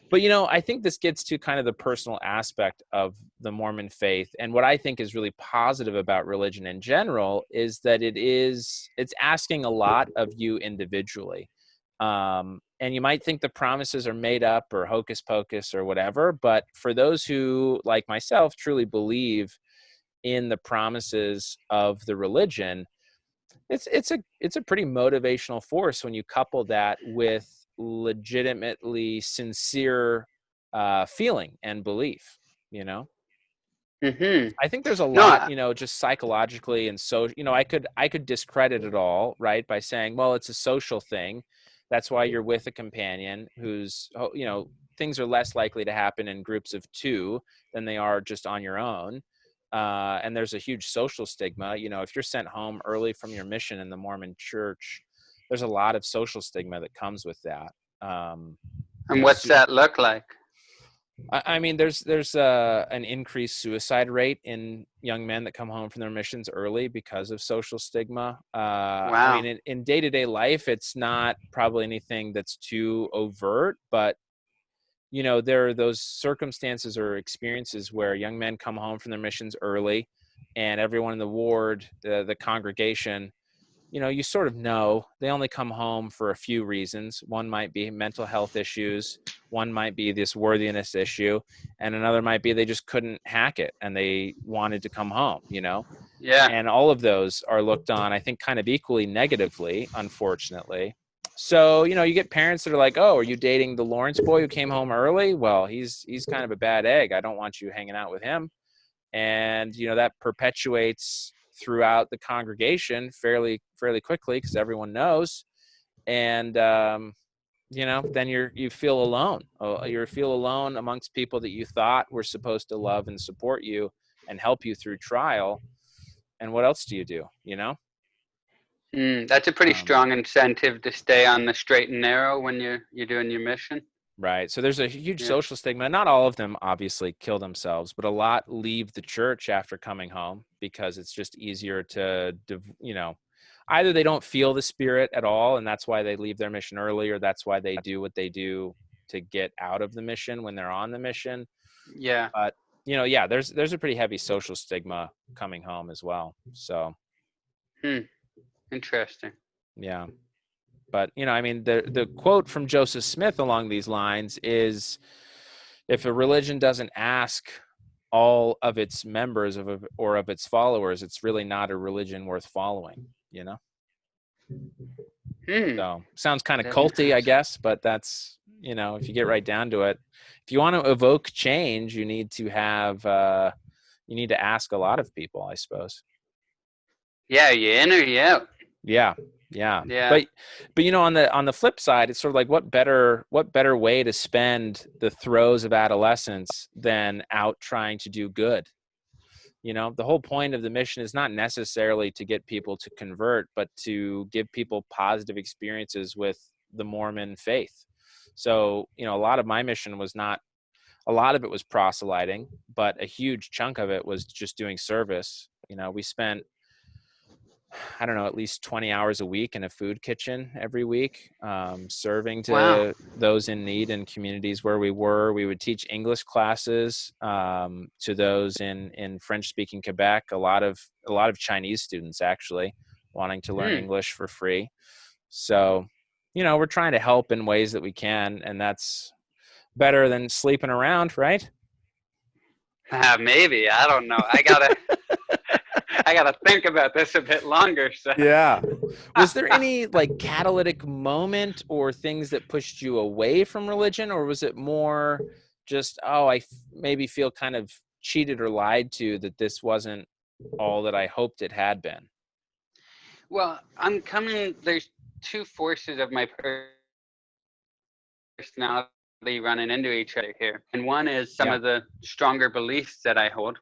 But I think this gets to kind of the personal aspect of the Mormon faith, and what I think is really positive about religion in general is that it's asking a lot of you individually. And you might think the promises are made up or hocus pocus or whatever, but for those who, like myself, truly believe in the promises of the religion, it's a pretty motivational force when you couple that with legitimately sincere feeling and belief. Mm-hmm. I think there's a No, lot, just psychologically, and so, I could discredit it all, right, by saying, well, it's a social thing. That's why you're with a companion who's, things are less likely to happen in groups of two than they are just on your own. And there's a huge social stigma. If you're sent home early from your mission in the Mormon church, there's a lot of social stigma that comes with that. and what's that look like? I mean, there's an increased suicide rate in young men that come home from their missions early because of social stigma. I Wow. mean, in day-to-day life, it's not probably anything that's too overt, but there are those circumstances or experiences where young men come home from their missions early, and everyone in the ward, the congregation, you sort of know they only come home for a few reasons. One might be mental health issues. One might be this worthiness issue. And another might be they just couldn't hack it and they wanted to come home, Yeah. And all of those are looked on, I think, kind of equally negatively, unfortunately. So, you get parents that are like, oh, are you dating the Lawrence boy who came home early? Well, he's kind of a bad egg. I don't want you hanging out with him. And, that perpetuates throughout the congregation fairly quickly, because everyone knows. And then you feel alone. You feel alone amongst people that you thought were supposed to love and support you and help you through trial. And what else do you do? That's a pretty strong incentive to stay on the straight and narrow when you're doing your mission. Right. So there's a huge social stigma. Not all of them obviously kill themselves, but a lot leave the church after coming home because it's just easier to, either they don't feel the spirit at all, and that's why they leave their mission early, or that's why they do what they do to get out of the mission when they're on the mission. Yeah. But, there's a pretty heavy social stigma coming home as well. So. Interesting. Yeah. But, the quote from Joseph Smith along these lines is, if a religion doesn't ask all of its members or of its followers, it's really not a religion worth following, So sounds kind of culty, I guess, but that's, if you get right down to it, if you want to evoke change, you need to ask a lot of people, I suppose. Yeah, you in or you out. Yeah. But on the flip side, it's sort of like, what better way to spend the throes of adolescence than out trying to do good? The whole point of the mission is not necessarily to get people to convert, but to give people positive experiences with the Mormon faith. So, a lot of my mission was not, a lot of it was proselyting, but a huge chunk of it was just doing service. We spent, I don't know, at least 20 hours a week in a food kitchen every week, serving to those in need in communities where we were. We would teach English classes to those in French-speaking Quebec. A lot of Chinese students actually wanting to learn English for free. So, we're trying to help in ways that we can, and that's better than sleeping around, right? Maybe, I don't know. I gotta think about this a bit longer. So. Yeah. Was there any catalytic moment or things that pushed you away from religion, or was it more just, I maybe feel kind of cheated or lied to that this wasn't all that I hoped it had been? Well, there's two forces of my personality running into each other here. And one is some of the stronger beliefs that I hold.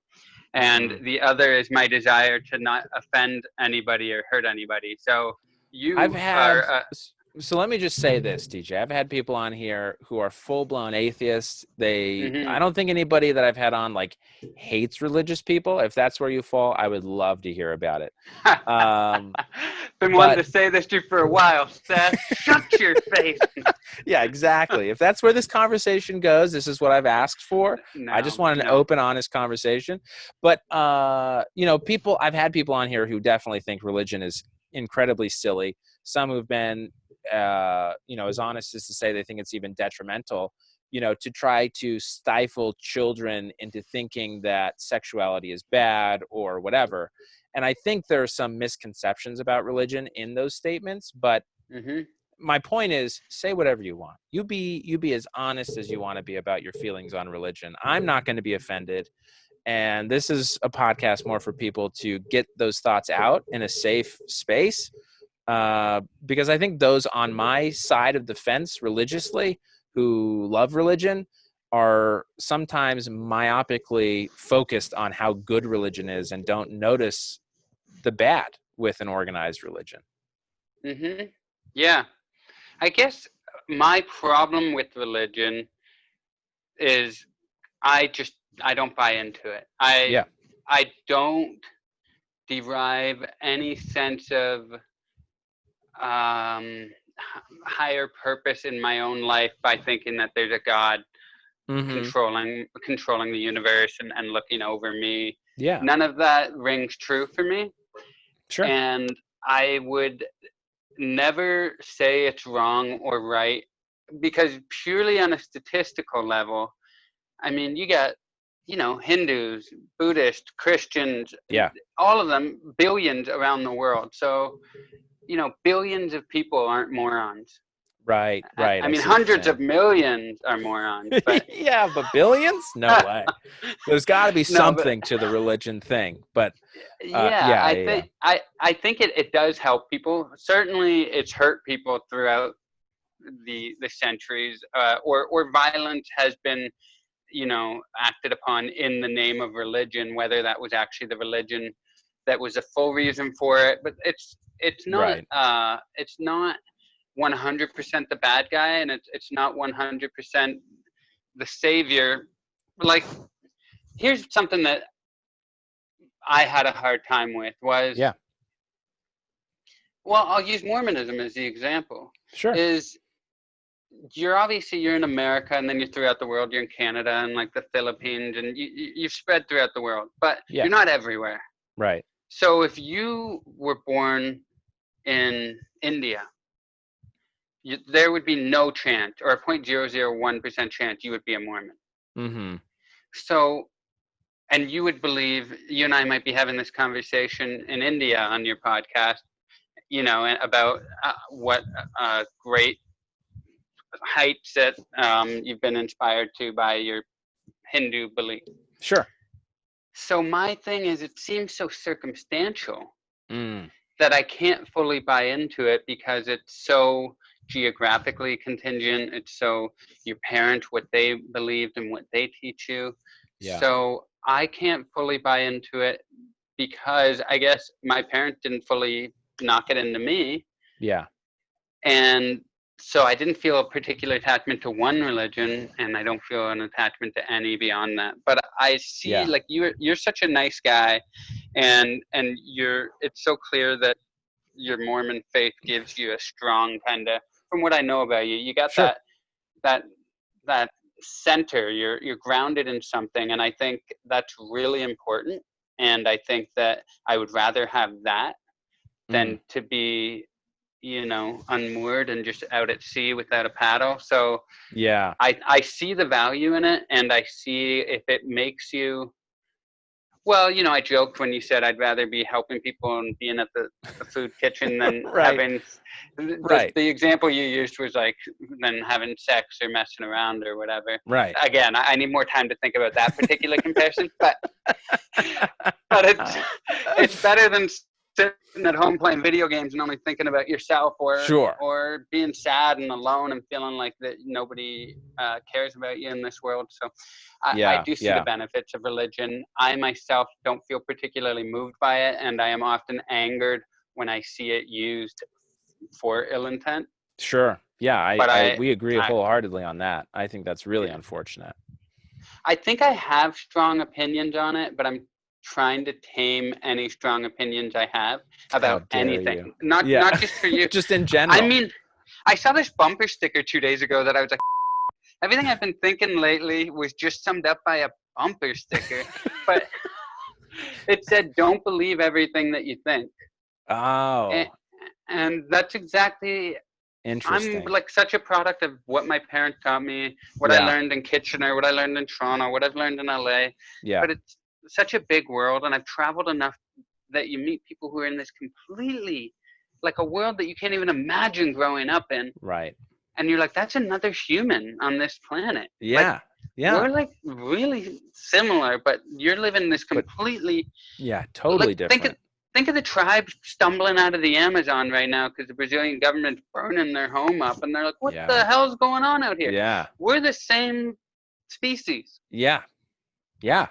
And the other is my desire to not offend anybody or hurt anybody. So so let me just say this, DJ. I've had people on here who are full-blown atheists. I don't think anybody that I've had on hates religious people. If that's where you fall, I would love to hear about it. Been wanting to say this to you for a while, Seth. Shut your face. Yeah, exactly. If that's where this conversation goes, this is what I've asked for. I just want an open, honest conversation. But, I've had people on here who definitely think religion is incredibly silly. Some who've been, as honest as to say they think it's even detrimental, to try to stifle children into thinking that sexuality is bad or whatever. And I think there are some misconceptions about religion in those statements, but my point is, say whatever you want. You be as honest as you want to be about your feelings on religion. I'm not going to be offended. And this is a podcast more for people to get those thoughts out in a safe space. Because I think those on my side of the fence religiously who love religion are sometimes myopically focused on how good religion is and don't notice the bad with an organized religion. Yeah. I guess my problem with religion is I don't buy into it. I don't derive any sense of higher purpose in my own life by thinking that there's a God controlling the universe and looking over me. Yeah. None of that rings true for me. Sure. And I would never say it's wrong or right, because purely on a statistical level, I mean, you got, Hindus, Buddhists, Christians, all of them, billions around the world. So, billions of people aren't morons. Right. I mean, see what you're hundreds of saying. millions are morons, but Yeah, but billions? No way. There's got to be no, but something to the religion thing. But yeah, yeah, yeah, I think it does help people. Certainly, it's hurt people throughout the centuries, or violence has been, acted upon in the name of religion, whether that was actually the religion that was a full reason for it. But it's not right. it's not 100% the bad guy, and it's not 100% the savior. Like, here's something that I had a hard time with was, Yeah, well, I'll use Mormonism as the example. sure. Is you're in America, and then you're throughout the world. You're in Canada and like the Philippines, and you've spread throughout the world, but Yeah, you're not everywhere. right. So if you were born in India, there would be no chance, or a 0.001% chance you would be a Mormon. Mm-hmm. So, and you would believe, you and I might be having this conversation in India on your podcast, about what great heights that you've been inspired to by your Hindu belief. Sure. So my thing is, it seems so circumstantial Mm. that I can't fully buy into it because it's so geographically contingent. It's so your parents, what they believed and what they teach you. Yeah. So I can't fully buy into it because I guess my parents didn't fully knock it into me. Yeah. And so I didn't feel a particular attachment to one religion, and I don't feel an attachment to any beyond that. But I see, Yeah. like, you're such a nice guy, and it's so clear that your Mormon faith gives you a strong kind of, from what I know about you, you got Sure. that center. You're grounded in something, and I think that's really important. And I think that I would rather have that than to be, unmoored and just out at sea without a paddle. So Yeah. I see the value in it, and I see if it makes you, well, I joked when you said I'd rather be helping people and being at the food kitchen than Right. having, Right. the example you used was like, than having sex or messing around or whatever. Right. Again, I need more time to think about that particular comparison, but it's better than sitting at home playing video games and only thinking about yourself, Sure. or being sad and alone and feeling like that nobody cares about you in this world. So I do see the benefits of religion. I myself don't feel particularly moved by it, and I am often angered when I see it used for ill intent. Sure. Yeah, we agree wholeheartedly on that. I think that's really unfortunate. I think I have strong opinions on it, but I'm trying to tame any strong opinions I have about anything. Not just for you. Just in general. I mean, I saw this bumper sticker 2 days ago that I was like, everything I've been thinking lately was just summed up by a bumper sticker. But it said, don't believe everything that you think. Oh. And that's exactly, interesting. I'm like such a product of what my parents taught me, what I learned in Kitchener, what I learned in Toronto, what I've learned in LA. Yeah. But it's such a big world, and I've traveled enough that you meet people who are in this completely, like, a world that you can't even imagine growing up in. Right. And you're like, that's another human on this planet. Yeah. Like, yeah. We're like really similar, but you're living this completely. Totally different. Think of the tribes stumbling out of the Amazon right now because the Brazilian government's burning their home up, and they're like, what the hell's going on out here? Yeah. We're the same species. Yeah. Yeah.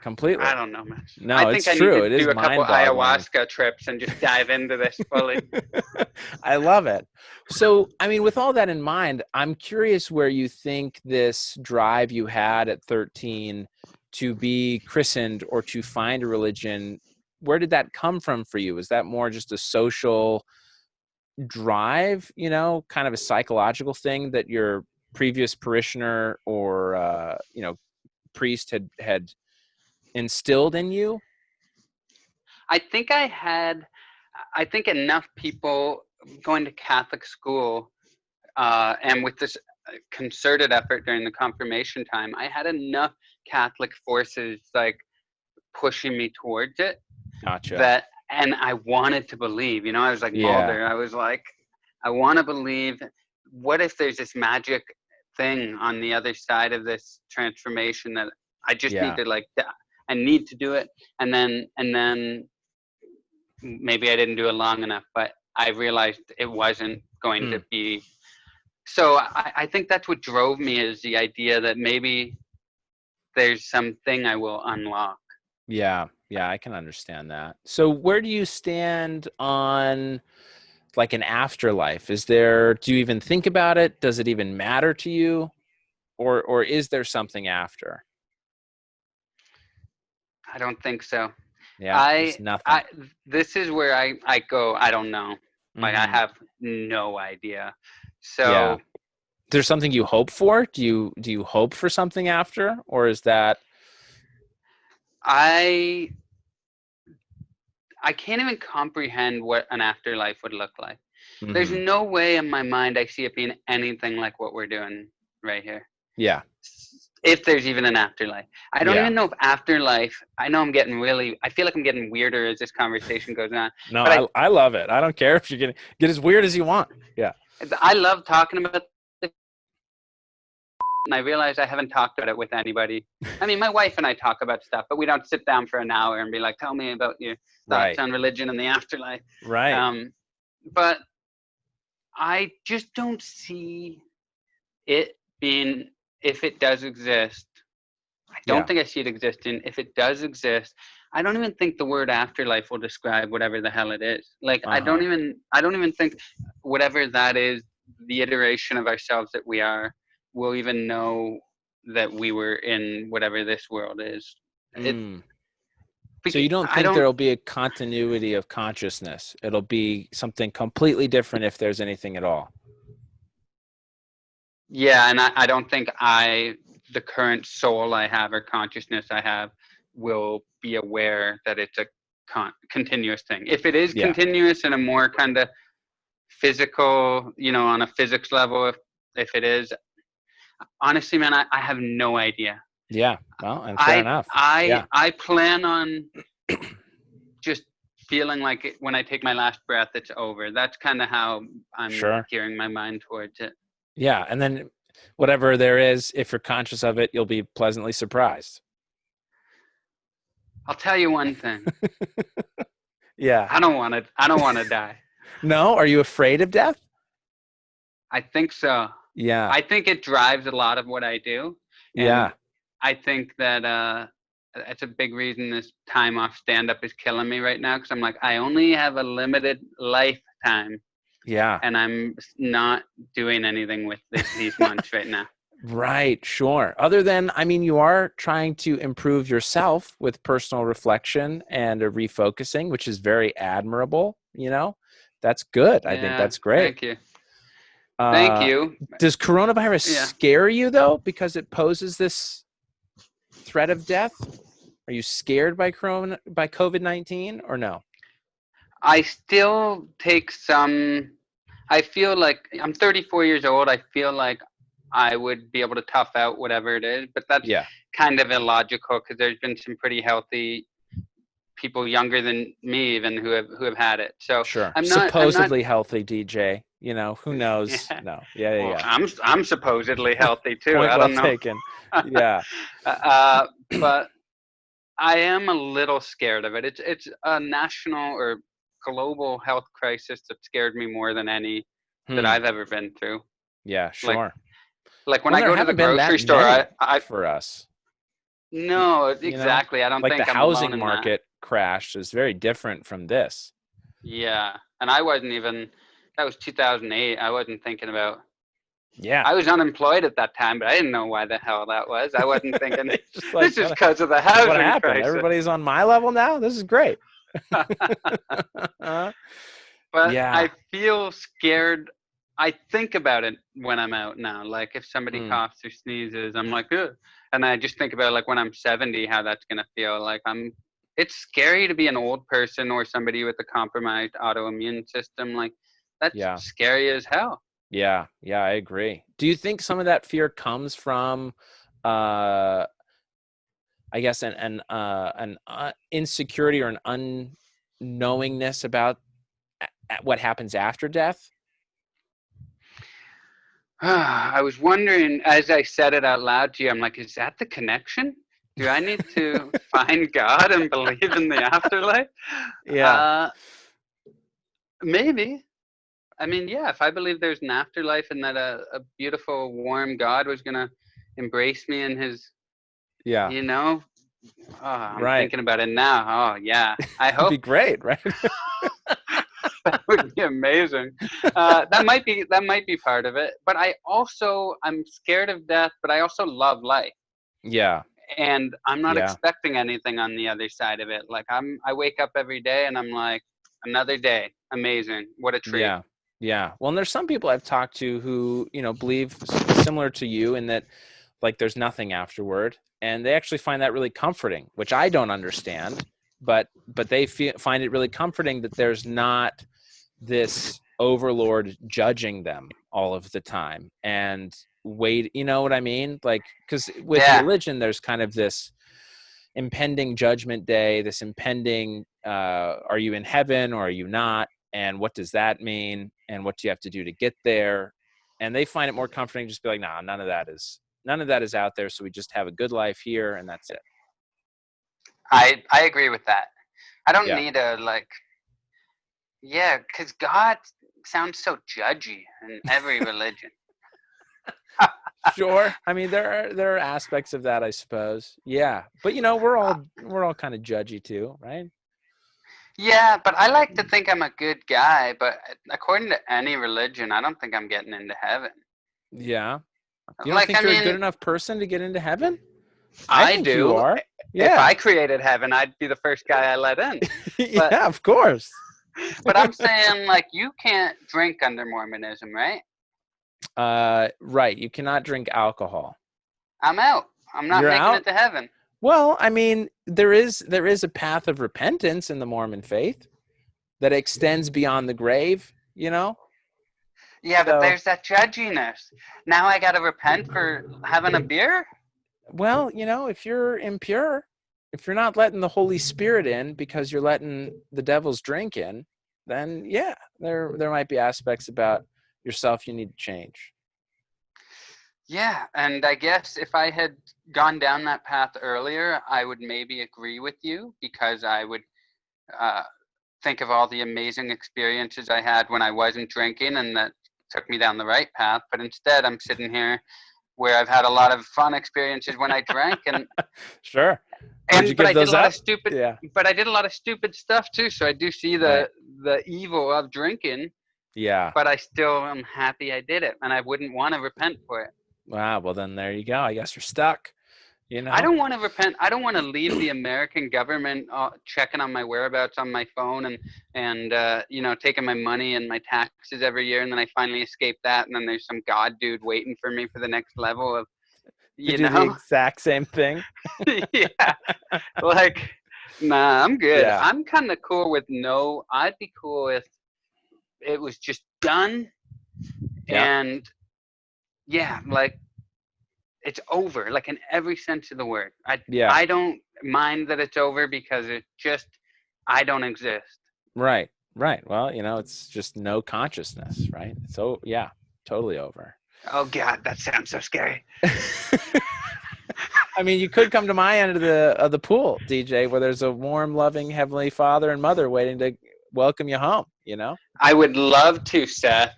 Completely. I don't know, man. No, I think it's I true. need to do a couple ayahuasca trips and just dive into this fully. I love it. So, I mean, with all that in mind, I'm curious where you think this drive you had at 13 to be christened or to find a religion, where did that come from for you? Is that more just a social drive, kind of a psychological thing that your previous parishioner or, priest had instilled in you? I think enough people going to Catholic school, and with this concerted effort during the confirmation time, I had enough Catholic forces like pushing me towards it. Gotcha. And I wanted to believe, I was like Mulder. I was like, I want to believe, what if there's this magic thing on the other side of this transformation that I just need to I need to do it, and then maybe I didn't do it long enough, but I realized it wasn't going to be. So I think that's what drove me, is the idea that maybe there's something I will unlock. Yeah, I can understand that. So where do you stand on like an afterlife? Do you even think about it? Does it even matter to you? Or is there something after? I don't think so. Yeah, there's nothing. This is where I go, I don't know. Like, I have no idea. So yeah. There's something you hope for? Do you hope for something after, or is that? I can't even comprehend what an afterlife would look like. There's no way in my mind I see it being anything like what we're doing right here. Yeah. If there's even an afterlife. I don't even know if afterlife, I know I feel like I'm getting weirder as this conversation goes on. No, but I love it. I don't care if you get as weird as you want. Yeah. I love talking about this, and I realize I haven't talked about it with anybody. I mean, my wife and I talk about stuff, but we don't sit down for an hour and be like, tell me about your thoughts on religion and the afterlife. Right. But I just don't see it being, if it does exist, I don't think I see it existing. If it does exist, I don't even think the word afterlife will describe whatever the hell it is. Like, I don't even think whatever that is, the iteration of ourselves that we are, will even know that we were in whatever this world is. So you don't think there'll be a continuity of consciousness? It'll be something completely different if there's anything at all. Yeah, and I don't think the current soul I have or consciousness I have will be aware that it's a continuous thing. If it is continuous in a more kind of physical, on a physics level, if it is, honestly, man, I have no idea. Yeah, well, and fair enough. I plan on just feeling like when I take my last breath, it's over. That's kind of how I'm gearing my mind towards it. Yeah, and then whatever there is, if you're conscious of it, you'll be pleasantly surprised. I'll tell you one thing. Yeah. I don't want to die. No? Are you afraid of death? I think so. Yeah. I think it drives a lot of what I do. And I think that that's a big reason this time off stand-up is killing me right now, because I'm like, I only have a limited lifetime. Yeah. And I'm not doing anything with these months right now. Right, sure. Other than, I mean, you are trying to improve yourself with personal reflection and a refocusing, which is very admirable, That's good. I think that's great. Thank you. Thank you. Does coronavirus scare you, though, because it poses this threat of death? Are you scared by COVID-19 or no? I still take I feel like I'm 34 years old. I feel like I would be able to tough out whatever it is, but that's kind of illogical, because there's been some pretty healthy people younger than me even who have had it. So I'm not supposedly healthy, DJ. Who knows? Yeah. No. Well, I'm supposedly healthy too. Point I don't know. taken. Yeah. But I am a little scared of it. It's a national or global health crisis that scared me more than any that I've ever been through. Yeah, sure. Like when I go to the grocery store, for us. No, exactly. I don't think the housing market crash is very different from this. Yeah, and I wasn't even. That was 2008. I wasn't thinking about. Yeah. I was unemployed at that time, but I didn't know why the hell that was. I wasn't thinking, this is because of the housing what happened? crisis. Everybody's on my level now? This is great. But I feel scared. I think about it when I'm out now. Like if somebody coughs or sneezes, I'm like, ugh. And I just think about like when I'm 70, how that's going to feel. Like it's scary to be an old person or somebody with a compromised autoimmune system. Like that's scary as hell. Yeah, I agree. Do you think some of that fear comes from, I guess, an insecurity or an unknowingness about what happens after death? I was wondering, as I said it out loud to you, I'm like, is that the connection? Do I need to find God and believe in the afterlife? Yeah. Maybe. I mean, yeah, if I believe there's an afterlife and that a beautiful, warm God was going to embrace me in his, Yeah. you know, I'm Right. thinking about it now. Oh, yeah. I It'd be hope great, right? that would be amazing. That might be part of it. But I'm scared of death, but I also love life. Yeah. And I'm not Yeah. expecting anything on the other side of it. Like I wake up every day and I'm like, another day. Amazing. What a treat. Yeah. Yeah. Well, and there's some people I've talked to who, believe similar to you in that, like, there's nothing afterward, and they actually find that really comforting, which I don't understand, but they find it really comforting that there's not this overlord judging them all of the time and wait, you know what I mean? Like, because with religion, there's kind of this impending judgment day, this impending, are you in heaven or are you not? And what does that mean? And what do you have to do to get there? And they find it more comforting just be like, nah, none of that is out there. So we just have a good life here, and that's it. I agree with that. I don't Yeah. need because God sounds so judgy in every religion. Sure. I mean, there are aspects of that, I suppose. Yeah. But we're all kind of judgy too, right? Yeah, but I like to think I'm a good guy, but according to any religion, I don't think I'm getting into heaven. Yeah. You don't think you're a good enough person to get into heaven? I think do. You are. Yeah. If I created heaven, I'd be the first guy I let in. Yeah, of course. But I'm saying, like, you can't drink under Mormonism, right? Right. You cannot drink alcohol. I'm out. I'm not making it to heaven. Well, I mean, there is a path of repentance in the Mormon faith that extends beyond the grave, Yeah, but there's that judginess. Now I got to repent for having a beer? Well, if you're impure, if you're not letting the Holy Spirit in because you're letting the devil's drink in, then yeah, there might be aspects about yourself you need to change. Yeah, and I guess if I had gone down that path earlier, I would maybe agree with you because I would think of all the amazing experiences I had when I wasn't drinking, and that took me down the right path. But instead, I'm sitting here where I've had a lot of fun experiences when I drank, and sure. But I did a lot of stupid. Yeah. But I did a lot of stupid stuff too, so I do see the evil of drinking. Yeah. But I still am happy I did it, and I wouldn't want to repent for it. Wow. Well, then there you go. I guess you're stuck. I don't want to repent. I don't want to leave the American government checking on my whereabouts on my phone and taking my money and my taxes every year, and then I finally escape that, and then there's some god dude waiting for me for the next level of, to do the exact same thing. Yeah, like, nah, I'm good. Yeah. I'm kind of cool with I'd be cool if it was just done, and like, it's over, like, in every sense of the word. I don't mind that it's over because I don't exist. Right. Well, it's just no consciousness, right? So yeah, totally over. Oh God, that sounds so scary. I mean, you could come to my end of the pool, DJ, where there's a warm, loving Heavenly Father and Mother waiting to welcome you home. I would love to, Seth.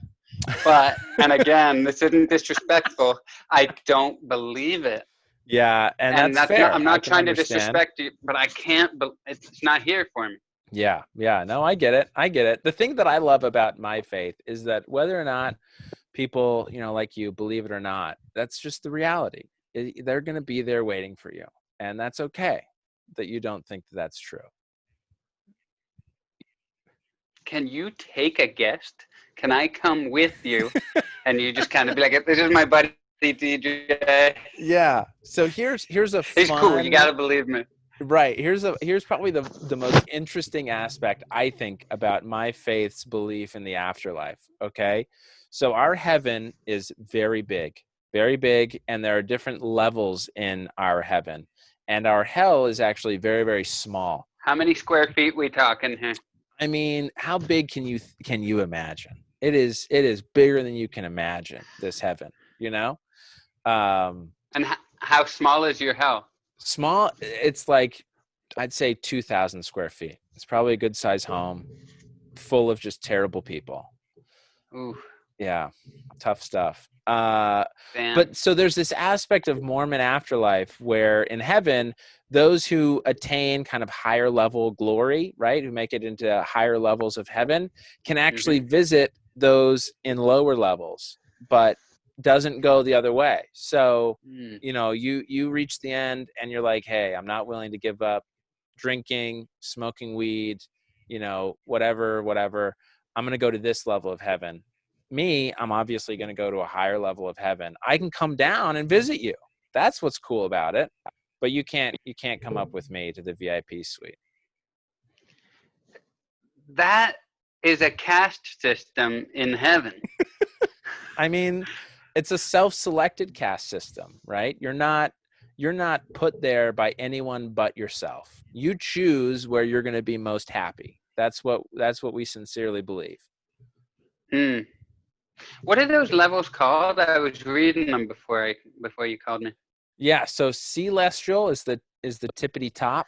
But, and again, this isn't disrespectful, I don't believe it. Yeah, and that's fair. I'm not trying to disrespect you, but I can't, but it's not here for me. Yeah, no, I get it. The thing that I love about my faith is that whether or not people, like you, believe it or not, that's just the reality. They're going to be there waiting for you, and that's okay that you don't think that that's true. Can you take a guest? Can I come with you? And you just kind of be like, this is my buddy DJ. Yeah. So here's a fun... It's cool. You got to believe me. Right. Here's probably the most interesting aspect, I think, about my faith's belief in the afterlife. Okay. So our heaven is very big, and there are different levels in our heaven. And our hell is actually very, very small. How many square feet we talking here? I mean, how big can you imagine? It is bigger than you can imagine, this heaven, you know? And how small is your hell? Small, it's like, I'd say 2,000 square feet. It's probably a good size home full of just terrible people. Ooh, Yeah, tough stuff. damn. But so there's this aspect of Mormon afterlife where in heaven, those who attain kind of higher level glory, right, who make it into higher levels of heaven, can actually visit those in lower levels, but doesn't go the other way. So, you know, you reach the end and you're like, hey, I'm not willing to give up drinking, smoking weed, you know, whatever. I'm going to go to this level of heaven. Me, I'm obviously going to go to a higher level of heaven. I can come down and visit you. That's what's cool about it. But you can't come up with me to the VIP suite. That is a caste system in heaven. I mean, it's a self-selected caste system, right? You're not put there by anyone but yourself. You choose where you're going to be most happy. That's what we sincerely believe. What are those levels called? I was reading them before you called me. Yeah, so celestial is the tippity top,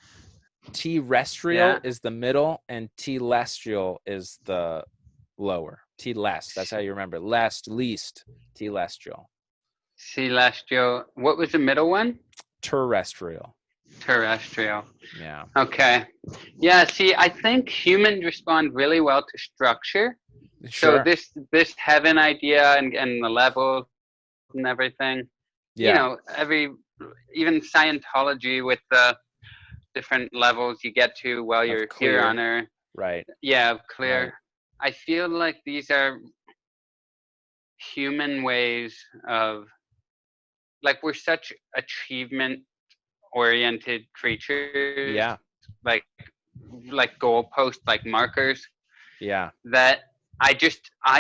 terrestrial is the middle, and telestial is the lower. T-less, that's how you remember. Least, telestial. Celestial. What was the middle one? Terrestrial. Terrestrial. Yeah. Okay. Yeah, see, I think humans respond really well to structure. Sure. So this heaven idea and the levels and everything, you know, even Scientology with the different levels you get to while you're here on Earth. Right. Yeah, clear. Right. I feel like these are human ways of, like, we're such achievement-oriented creatures. Yeah. Like goalposts, like markers. Yeah. That I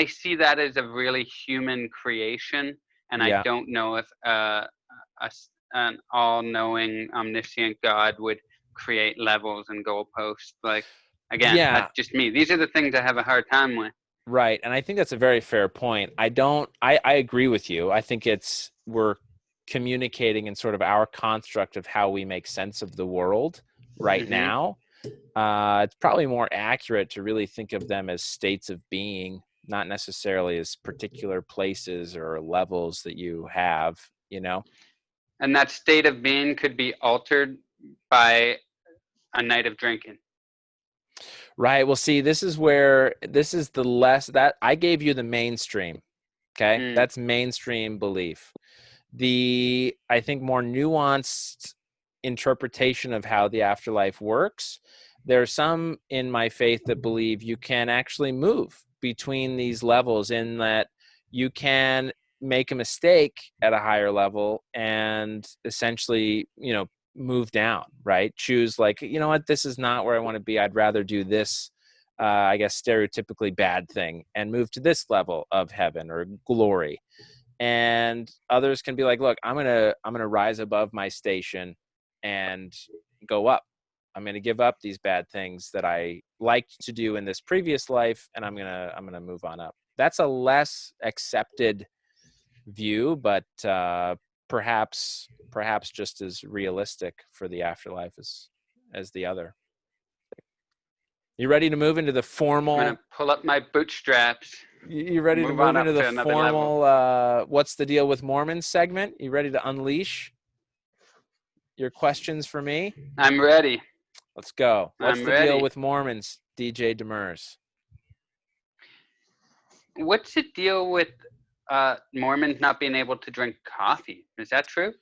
see that as a really human creation, and I don't know if an all-knowing, omniscient God would create levels and goalposts. Like, again, that's just me. These are the things I have a hard time with. Right, and I think that's a very fair point. I agree with you. I think we're communicating in sort of our construct of how we make sense of the world right now. It's probably more accurate to really think of them as states of being, not necessarily as particular places or levels that you have, you know? And that state of being could be altered by a night of drinking. Right. Well, see, this is the less that I gave you the mainstream. Okay. That's mainstream belief. I think more nuanced interpretation of how the afterlife works. There are some in my faith that believe you can actually move between these levels, in that you can make a mistake at a higher level and essentially, you know, move down, right? Choose, like, you know what, this is not where I want to be. I'd rather do this, I guess, stereotypically bad thing and move to this level of heaven or glory. And others can be like, look, I'm gonna rise above my station and go up. I'm gonna give up these bad things that I liked to do in this previous life, and I'm gonna move on up. That's a less accepted view, but perhaps just as realistic for the afterlife as the other. You ready to move into the formal? I'm gonna pull up my bootstraps. You ready to move into the formal what's the deal with Mormons segment? You ready to unleash your questions for me? I'm ready. Let's go. What's the ready. deal with Mormons, DJ Demers? What's the deal with Mormons not being able to drink coffee? Is that true?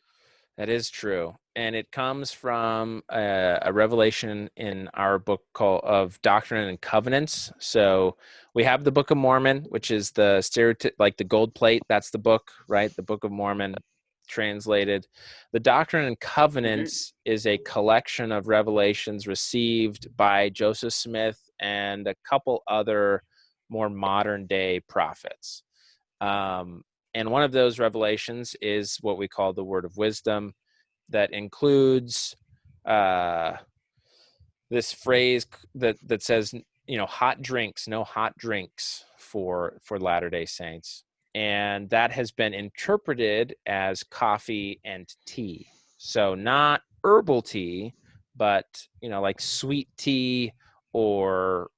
That is true. And it comes from a revelation in our book of Doctrine and Covenants. So we have the Book of Mormon, which is the stereotype, like the gold plate. That's the book, right? The Book of Mormon translated. The Doctrine and Covenants is a collection of revelations received by Joseph Smith and a couple other more modern day prophets. And one of those revelations is what we call the Word of Wisdom, that includes this phrase that says, hot drinks, no hot drinks for Latter-day Saints. And that has been interpreted as coffee and tea. So not herbal tea, but, like sweet tea or,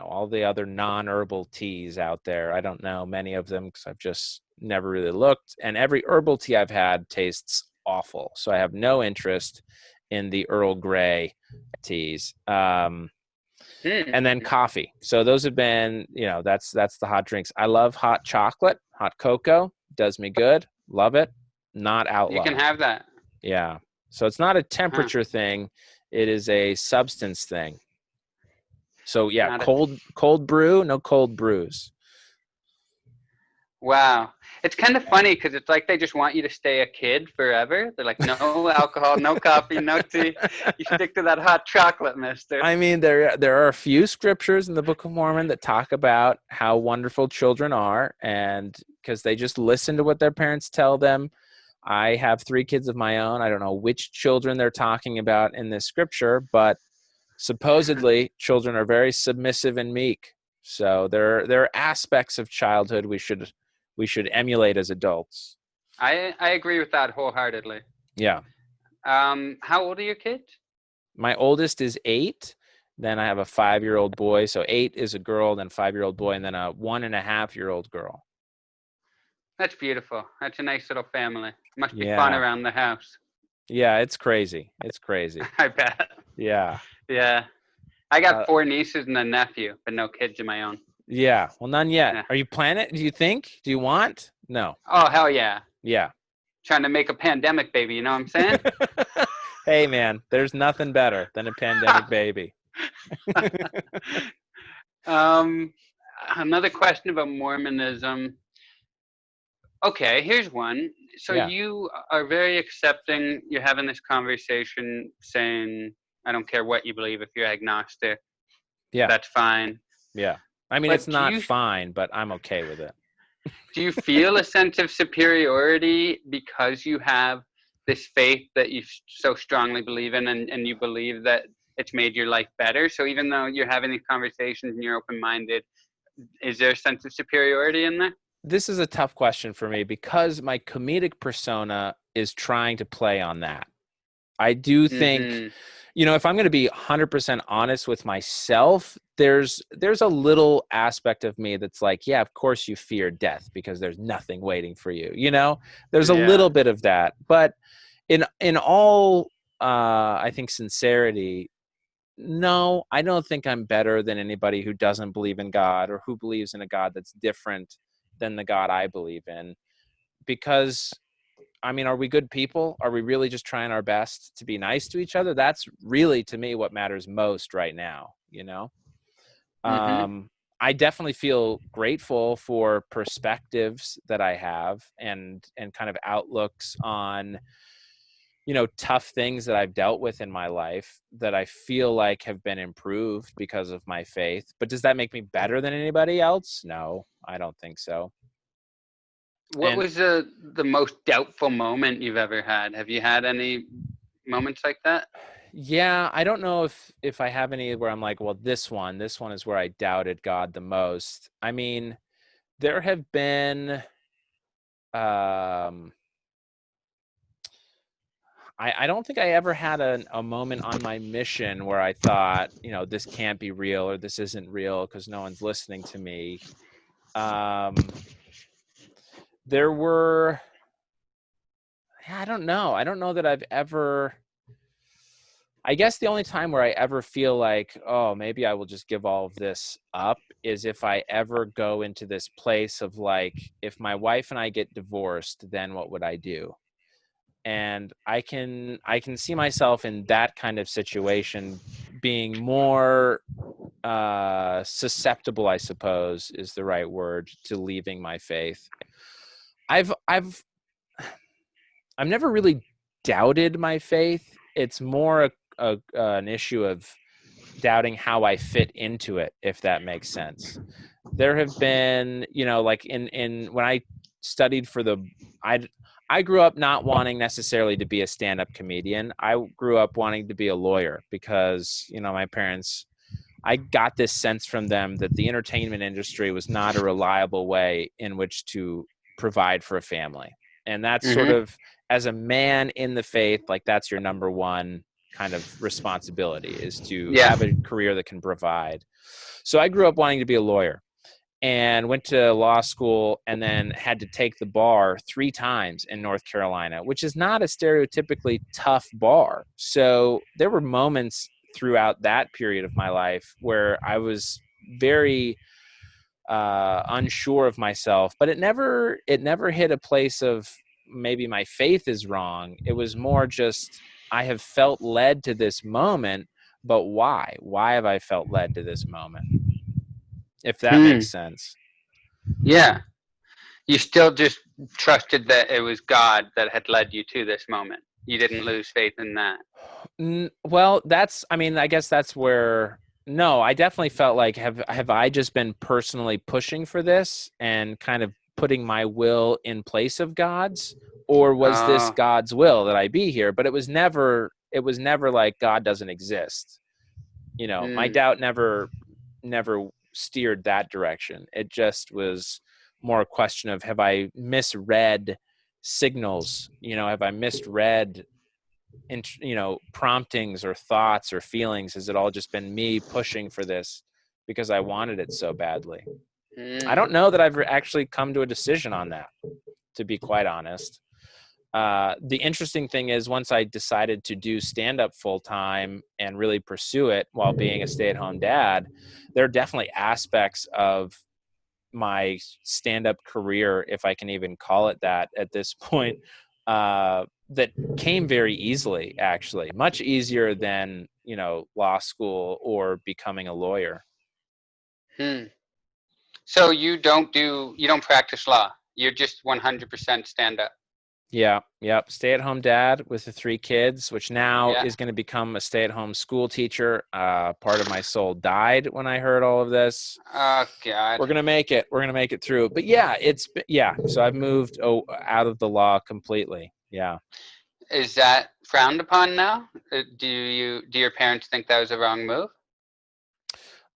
all the other non-herbal teas out there. I don't know many of them because I've just never really looked. And every herbal tea I've had tastes awful. So I have no interest in the Earl Grey teas. And then coffee. So those have been, that's the hot drinks. I love hot chocolate, hot cocoa, does me good. Love it. Not outlaw. You can have that. Yeah. So it's not a temperature thing. It is a substance thing. So yeah, cold brew, no cold brews. Wow. It's kind of funny because it's like they just want you to stay a kid forever. They're like, no alcohol, no coffee, no tea. You stick to that hot chocolate, mister. I mean, there are a few scriptures in the Book of Mormon that talk about how wonderful children are, and because they just listen to what their parents tell them. I have 3 kids of my own. I don't know which children they're talking about in this scripture, but supposedly children are very submissive and meek. So there are aspects of childhood we should emulate as adults. I agree with that wholeheartedly. Yeah. How old are your kids? My oldest is 8. Then I have a 5-year-old boy. So 8 is a girl, then 5-year-old boy, and then a 1.5-year-old girl. That's beautiful. That's a nice little family. Must be fun around the house. Yeah, it's crazy. It's crazy. I bet. Yeah. Yeah. I got 4 nieces and a nephew, but no kids of my own. Yeah. Well, none yet. Yeah. Are you planning? Do you think? Do you want? No. Oh, hell yeah. Yeah. Trying to make a pandemic baby, you know what I'm saying? Hey, man, there's nothing better than a pandemic baby. Another question about Mormonism. Okay, here's one. So you are very accepting. You're having this conversation saying, I don't care what you believe if you're agnostic. Yeah. That's fine. Yeah. I mean, it's not fine, but I'm okay with it. Do you feel a sense of superiority because you have this faith that you so strongly believe in and you believe that it's made your life better? So even though you're having these conversations and you're open-minded, is there a sense of superiority in there? This is a tough question for me because my comedic persona is trying to play on that. I do think, if I'm going to be 100% honest with myself, there's a little aspect of me that's like, yeah, of course you fear death because there's nothing waiting for you. There's a little bit of that, but in all, I think sincerity, no, I don't think I'm better than anybody who doesn't believe in God or who believes in a God that's different than the God I believe in. Because, I mean, are we good people? Are we really just trying our best to be nice to each other? That's really, to me, what matters most right now, I definitely feel grateful for perspectives that I have and kind of outlooks on, tough things that I've dealt with in my life that I feel like have been improved because of my faith. But does that make me better than anybody else? No, I don't think so. What was the most doubtful moment you've ever had? Have you had any moments like that? Yeah, I don't know if I have any where I'm like, well, this one is where I doubted God the most. I mean, there have been, I don't think I ever had a moment on my mission where I thought, this can't be real or this isn't real because no one's listening to me. There were, I don't know. I don't know that I've ever, I guess the only time where I ever feel like, oh, maybe I will just give all of this up is if I ever go into this place of like, if my wife and I get divorced, then what would I do? And I can see myself in that kind of situation being more susceptible, I suppose is the right word, to leaving my faith. I've never really doubted my faith. It's more an issue of doubting how I fit into it, if that makes sense. There have been, like in when I studied for I grew up not wanting necessarily to be a stand-up comedian. I grew up wanting to be a lawyer because, my parents, I got this sense from them that the entertainment industry was not a reliable way in which to provide for a family. And that's sort of, as a man in the faith, like that's your number one kind of responsibility, is to have a career that can provide. So I grew up wanting to be a lawyer, and went to law school, and then had to take the bar 3 times in North Carolina, which is not a stereotypically tough bar. So there were moments throughout that period of my life where I was very unsure of myself, but it never hit a place of maybe my faith is wrong. It was more just, I have felt led to this moment, but why have I felt led to this moment? If that makes sense. Yeah. You still just trusted that it was God that had led you to this moment. You didn't lose faith in that. Well, I guess that's where, no, I definitely felt like, have I just been personally pushing for this and kind of putting my will in place of God's, or was this God's will that I be here? But it was never like God doesn't exist. My doubt never steered that direction. It just was more a question of, have I misread signals? Have I misread promptings or thoughts or feelings? Has it all just been me pushing for this because I wanted it so badly? I don't know that I've actually come to a decision on that, to be quite honest. The interesting thing is, once I decided to do stand-up full-time and really pursue it while being a stay-at-home dad, there are definitely aspects of my stand-up career, if I can even call it that at this point, that came very easily, actually, much easier than, law school or becoming a lawyer. So you don't practice law. You're just 100% stand-up. Yeah. Yep. Stay-at-home dad with the 3 kids, which now is going to become a stay-at-home school teacher. Part of my soul died when I heard all of this. Oh God. We're going to make it. We're going to make it through. But so I've moved out of the law completely. Yeah. Is that frowned upon now? Do your parents think that was a wrong move?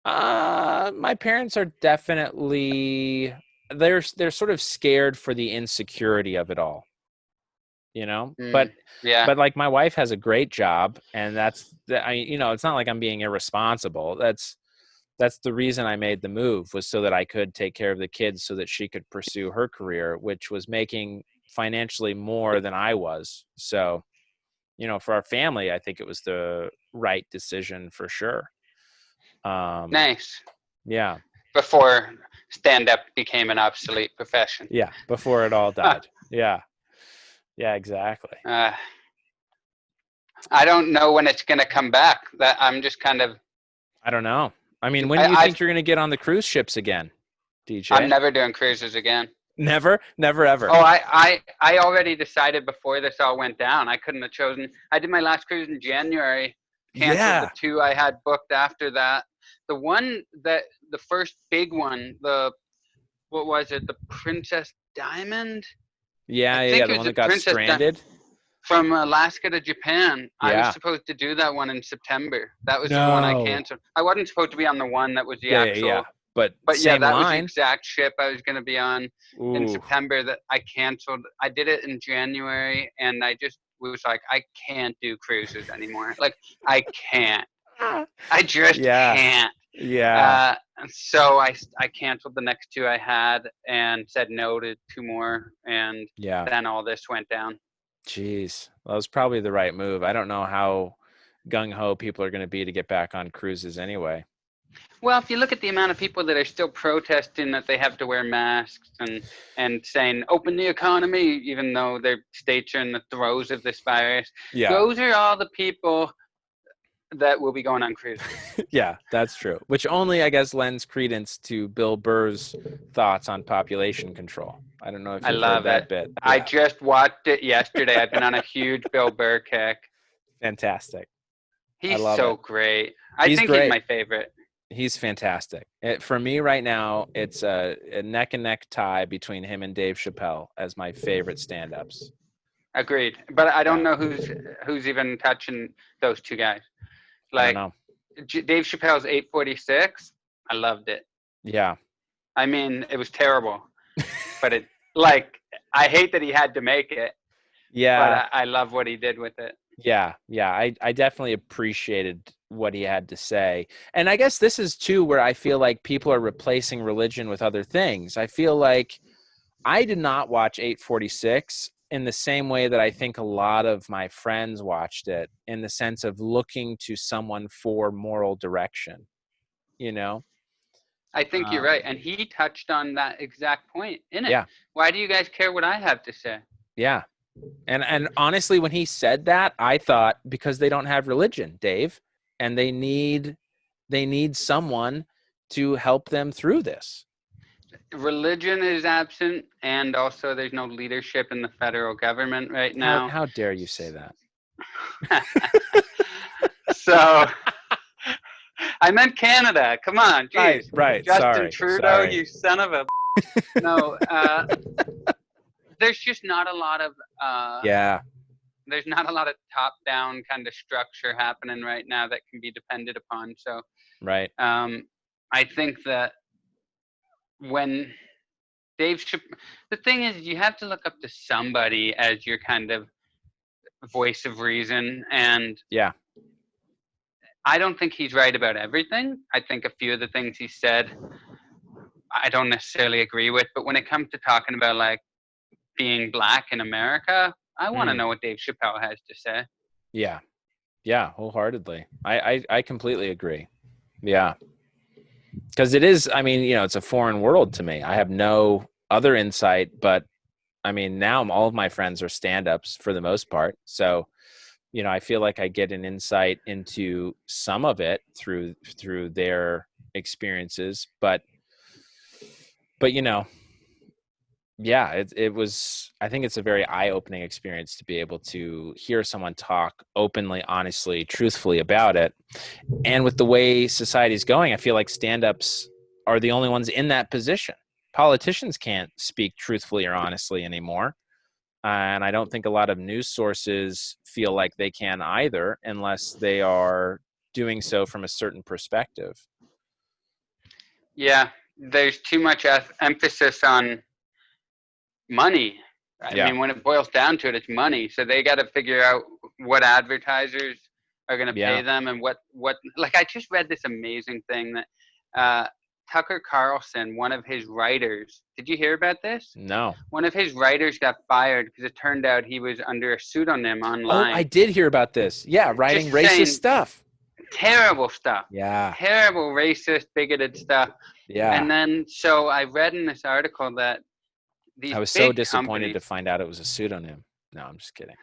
My parents are definitely, they're sort of scared for the insecurity of it all. But like, my wife has a great job, and it's not like I'm being irresponsible. That's the reason I made the move, was so that I could take care of the kids, so that she could pursue her career, which was making financially more than I was. So, for our family, I think it was the right decision for sure. Nice. Yeah. Before stand-up became an obsolete profession. Yeah. Before it all died. Yeah. Yeah, exactly. I don't know when it's going to come back. That I'm just kind of. I don't know. I mean, when do you think you're going to get on the cruise ships again, DJ? I'm never doing cruises again. Never ever. Oh, I already decided before this all went down. I couldn't have chosen. I did my last cruise in January. Canceled the 2 I had booked after that. The first big one, what was it? The Princess Diamond? Yeah, the one that got stranded. From Alaska to Japan. I was supposed to do that one in September. That was the one I canceled. I wasn't supposed to be on the one that was the actual. Yeah. But same that line. was the exact ship I was going to be on in September that I canceled. I did it in January, and I just was like, I can't do cruises anymore. Like, I can't. I just can't. Yeah. So I canceled the next 2 I had and said no to 2 more, and then all this went down. Jeez. Well, it was probably the right move. I don't know how gung-ho people are going to be to get back on cruises anyway. Well, if you look at the amount of people that are still protesting that they have to wear masks and saying open the economy, even though their states are in the throes of this virus, those are all the people that will be going on cruises. Yeah, that's true. Which only, I guess, lends credence to Bill Burr's thoughts on population control. I don't know if you've heard that bit. Yeah. I just watched it yesterday. I've been on a huge Bill Burr kick. Fantastic. He's so great. He's my favorite. He's fantastic. For me right now, it's a neck and neck tie between him and Dave Chappelle as my favorite stand-ups. Agreed. But I don't know who's even touching those 2 guys. Like, Dave Chappelle's 846. I loved it. Yeah. I mean, it was terrible, but it like I hate that he had to make it. Yeah. But I love what he did with it. Yeah. I definitely appreciated what he had to say. And I guess this is too where I feel like people are replacing religion with other things. I feel like I did not watch 846 in the same way that I think a lot of my friends watched it, in the sense of looking to someone for moral direction, you know? I think you're right. And he touched on that exact point in it. Yeah. Why do you guys care what I have to say? Yeah. And honestly, when he said that, I thought, because they don't have religion, Dave, and they need someone to help them through this. Religion is absent, and also there's no leadership in the federal government right now. How dare you say that? So I meant Canada. Come on, geez. Right. Justin Trudeau, sorry. you son of a. No, there's just not a lot of. Yeah. There's not a lot of top-down kind of structure happening right now that can be depended upon. So, Right. I think that when the thing is, you have to look up to somebody as your kind of voice of reason, and Yeah. I don't think he's right about everything. I think a few of the things he said I don't necessarily agree with, but when it comes to talking about like being black in America, I want to know what Dave Chappelle has to say. Yeah. Yeah, wholeheartedly. I completely agree. Yeah. Because it is, I mean, it's a foreign world to me. I have no other insight, but I mean, now all of my friends are stand-ups for the most part. So, I feel like I get an insight into some of it through their experiences, but yeah, it was, I think it's a very eye-opening experience to be able to hear someone talk openly, honestly, truthfully about it. And with the way society's going, I feel like stand-ups are the only ones in that position. Politicians can't speak truthfully or honestly anymore. And I don't think a lot of news sources feel like they can either, unless they are doing so from a certain perspective. Yeah, there's too much emphasis on money. I mean, when it boils down to it, it's money. So they got to figure out what advertisers are going to pay them, and what. Like, I just read this amazing thing that Tucker Carlson, one of his writers. Did you hear about this? No. One of his writers got fired because it turned out he was under a pseudonym online. Oh, I did hear about this. Yeah, writing racist stuff. Terrible stuff. Yeah. Terrible, racist, bigoted stuff. Yeah. And then, so I read in this article that these I was big so disappointed to companies, find out it was a pseudonym. No, I'm just kidding.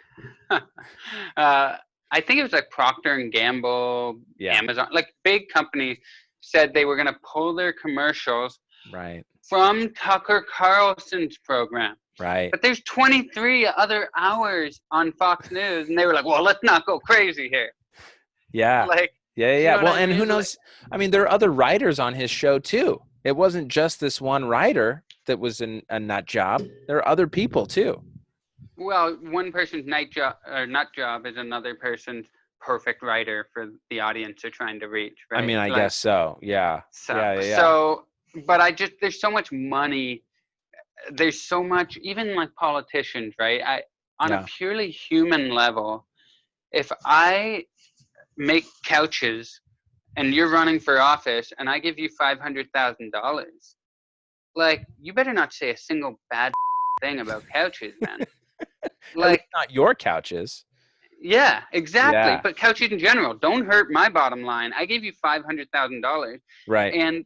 I think it was like Procter and Gamble, Amazon, like big companies said they were going to pull their commercials from Tucker Carlson's program. Right. But there's 23 other hours on Fox News, and they were like, well, let's not go crazy here. Yeah. Like, yeah. Well, and who knows? I mean, there are other writers on his show too. It wasn't just this one writer that was a nut job. There are other people too. Well, one person's nut job is another person's perfect writer for the audience they're trying to reach, right? I mean, I guess so. Yeah. So, but there's so much money. There's so much, even like politicians, right? On a purely human level, if I make couches and you're running for office and I give you $500,000, like, you better not say a single bad thing about couches, man. Like, not your couches. Yeah, exactly. Yeah. But couches in general, don't hurt my bottom line. I gave you $500,000. Right. And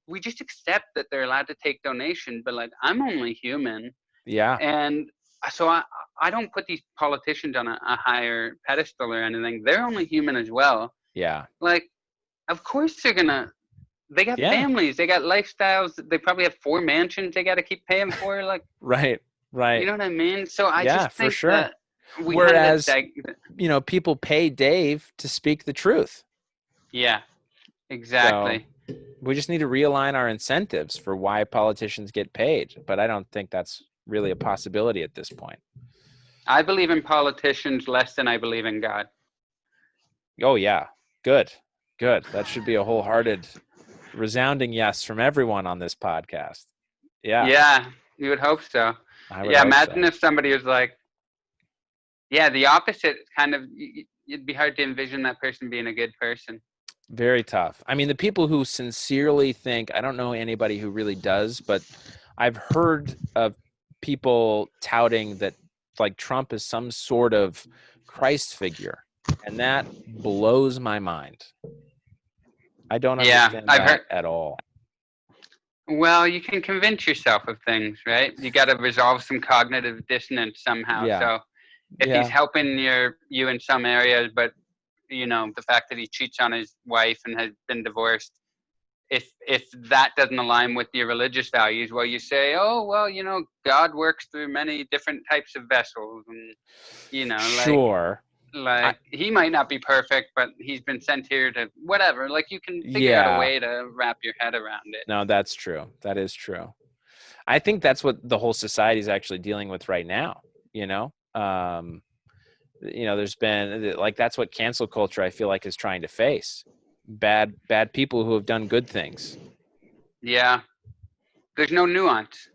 we just accept that they're allowed to take donations, but like, I'm only human. Yeah. And so I don't put these politicians on a higher pedestal or anything. They're only human as well. Yeah. Like, of course they got families, they got lifestyles. They probably have 4 mansions they got to keep paying for. Like, right. You know what I mean? So I just think for sure. that whereas, people pay Dave to speak the truth. Yeah, exactly. So we just need to realign our incentives for why politicians get paid. But I don't think that's really a possibility at this point. I believe in politicians less than I believe in God. Oh, yeah. Good. Good. That should be a wholehearted, resounding yes from everyone on this podcast. Yeah. Yeah, you would hope so. I would Yeah, hope imagine so. if somebody was like, yeah, the opposite kind of, it'd be hard to envision that person being a good person. Very tough. I mean, the people who sincerely think, I don't know anybody who really does, but I've heard of people touting that like Trump is some sort of Christ figure. And that blows my mind. I don't understand I've that heard. at all. Well, you can convince yourself of things, right? You got to resolve some cognitive dissonance somehow. Yeah. So if he's helping you in some areas, but the fact that he cheats on his wife and has been divorced, if that doesn't align with your religious values, well, you say, oh, well, God works through many different types of vessels, and Sure. like he might not be perfect, but he's been sent here to whatever. Like you can figure out a way to wrap your head around it. No, that's true. That is true. I think that's what the whole society is actually dealing with right now. There's been like, that's what cancel culture I feel like is trying to face. Bad people who have done good things. Yeah. There's no nuance.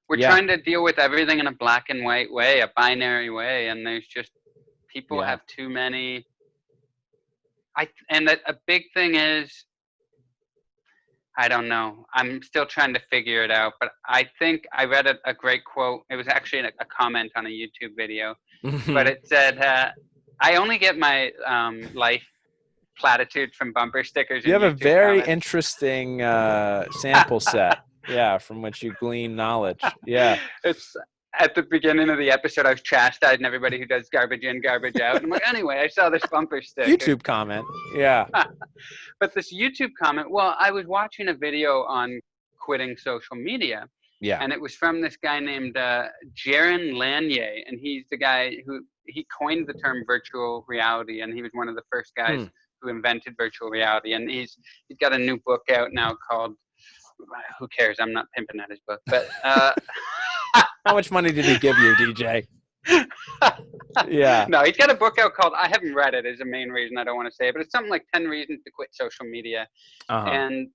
We're trying to deal with everything in a black and white way, a binary way, and there's just people have too many. And a big thing is, I don't know. I'm still trying to figure it out, but I think I read a great quote. It was actually a comment on a YouTube video, but it said, I only get my life platitudes from bumper stickers. You have YouTube a very comments. interesting sample set. Yeah, from which you glean knowledge. Yeah. It's at the beginning of the episode, I was chastising everybody who does garbage in, garbage out. And I'm like, anyway, I saw this bumper sticker. YouTube comment. Yeah. But this YouTube comment, well, I was watching a video on quitting social media. Yeah. And it was from this guy named Jaron Lanier. And he's the guy he coined the term virtual reality. And he was one of the first guys who invented virtual reality. And he's got a new book out now called, who cares? I'm not pimping at his book. But how much money did he give you, DJ? Yeah. No, he's got a book out called, I haven't read it, is the main reason I don't want to say it, but it's something like 10 Reasons to Quit Social Media. And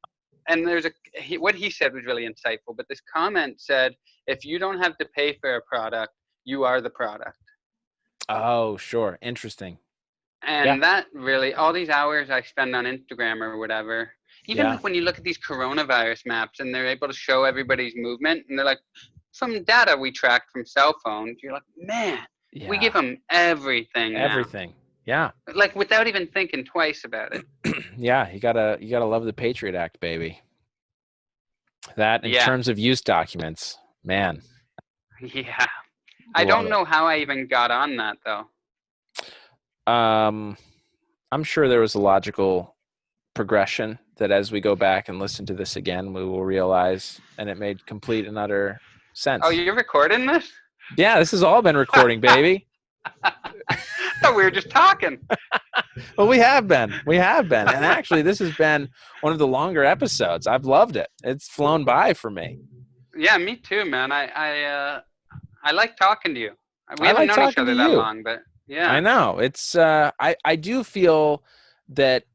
there's what he said was really insightful, but this comment said, if you don't have to pay for a product, you are the product. Oh, sure. Interesting. And that really, all these hours I spend on Instagram or whatever, even like when you look at these coronavirus maps and they're able to show everybody's movement, and they're like, from data we tracked from cell phones, you're like, man, we give them everything. Everything. Yeah. Like without even thinking twice about it. Yeah, you gotta love the Patriot Act, baby. That in terms of use documents, man. Yeah. I don't know how I even got on that though. I'm sure there was a logical progression that as we go back and listen to this again, we will realize, and it made complete and utter sense. Oh, you're recording this? Yeah, this has all been recording, baby. I thought we were just talking. Well, we have been. And actually, this has been one of the longer episodes. I've loved it. It's flown by for me. Yeah, me too, man. I like talking to you. We haven't known each other that long, but yeah. I know. It's I do feel that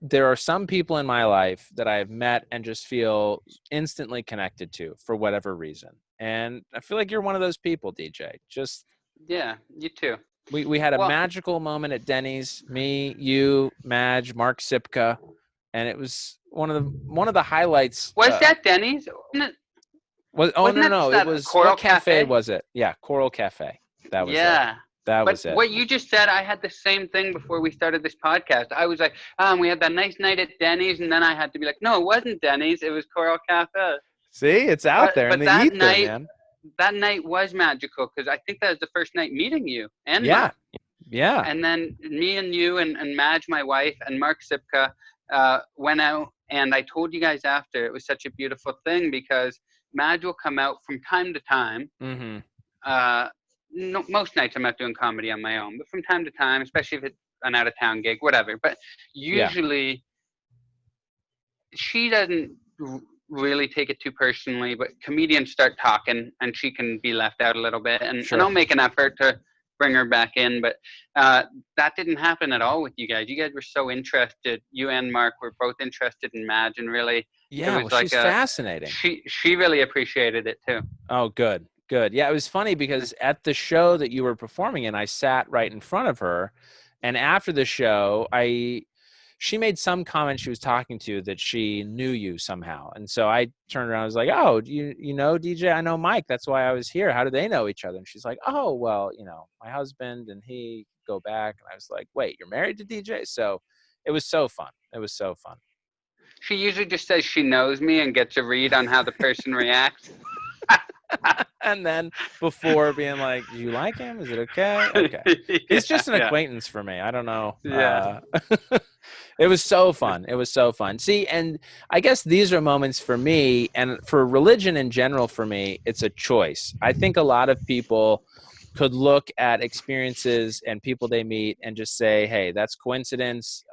there are some people in my life that I have met and just feel instantly connected to for whatever reason. And I feel like you're one of those people, DJ. Just yeah, you too. We had a magical moment at Denny's, me, you, Madge, Mark Sipka, and it was one of the highlights. Was that Denny's? It was Coral what cafe was it? Yeah, Coral Cafe. That was it. That was it. What you just said, I had the same thing before we started this podcast. I was like, we had that nice night at Denny's, and then I had to be like, no, it wasn't Denny's, it was Coral Cafe. See, it's out there in the ether, man. That night was magical because I think that was the first night meeting you and Mark. Yeah. And then me and you and Madge, my wife, and Mark Sipka went out, and I told you guys after, it was such a beautiful thing because Madge will come out from time to time. No, most nights I'm not doing comedy on my own, but from time to time, especially if it's an out-of-town gig, whatever. But usually she doesn't really take it too personally, but comedians start talking and she can be left out a little bit. And I'll make an effort to bring her back in. But that didn't happen at all with you guys. You guys were so interested. You and Mark were both interested in Madge, and really, Yeah, it was like she's fascinating. She really appreciated it too. Oh, good. Yeah, it was funny because at the show that you were performing in, I sat right in front of her, and after the show, she made some comment, she was talking to, that she knew you somehow. And so I turned around, I was like, oh, you know DJ? I know Mike, that's why I was here. How do they know each other? And she's like, oh, well, my husband and he go back. And I was like, wait, you're married to DJ? So it was so fun. She usually just says she knows me and gets a read on how the person reacts. And then before being like, do you like him? Is it okay? Okay. He's just an acquaintance for me. I don't know. Yeah. It was so fun. See, and I guess these are moments for me, and for religion in general, for me, it's a choice. I think a lot of people could look at experiences and people they meet and just say, hey, that's coincidence,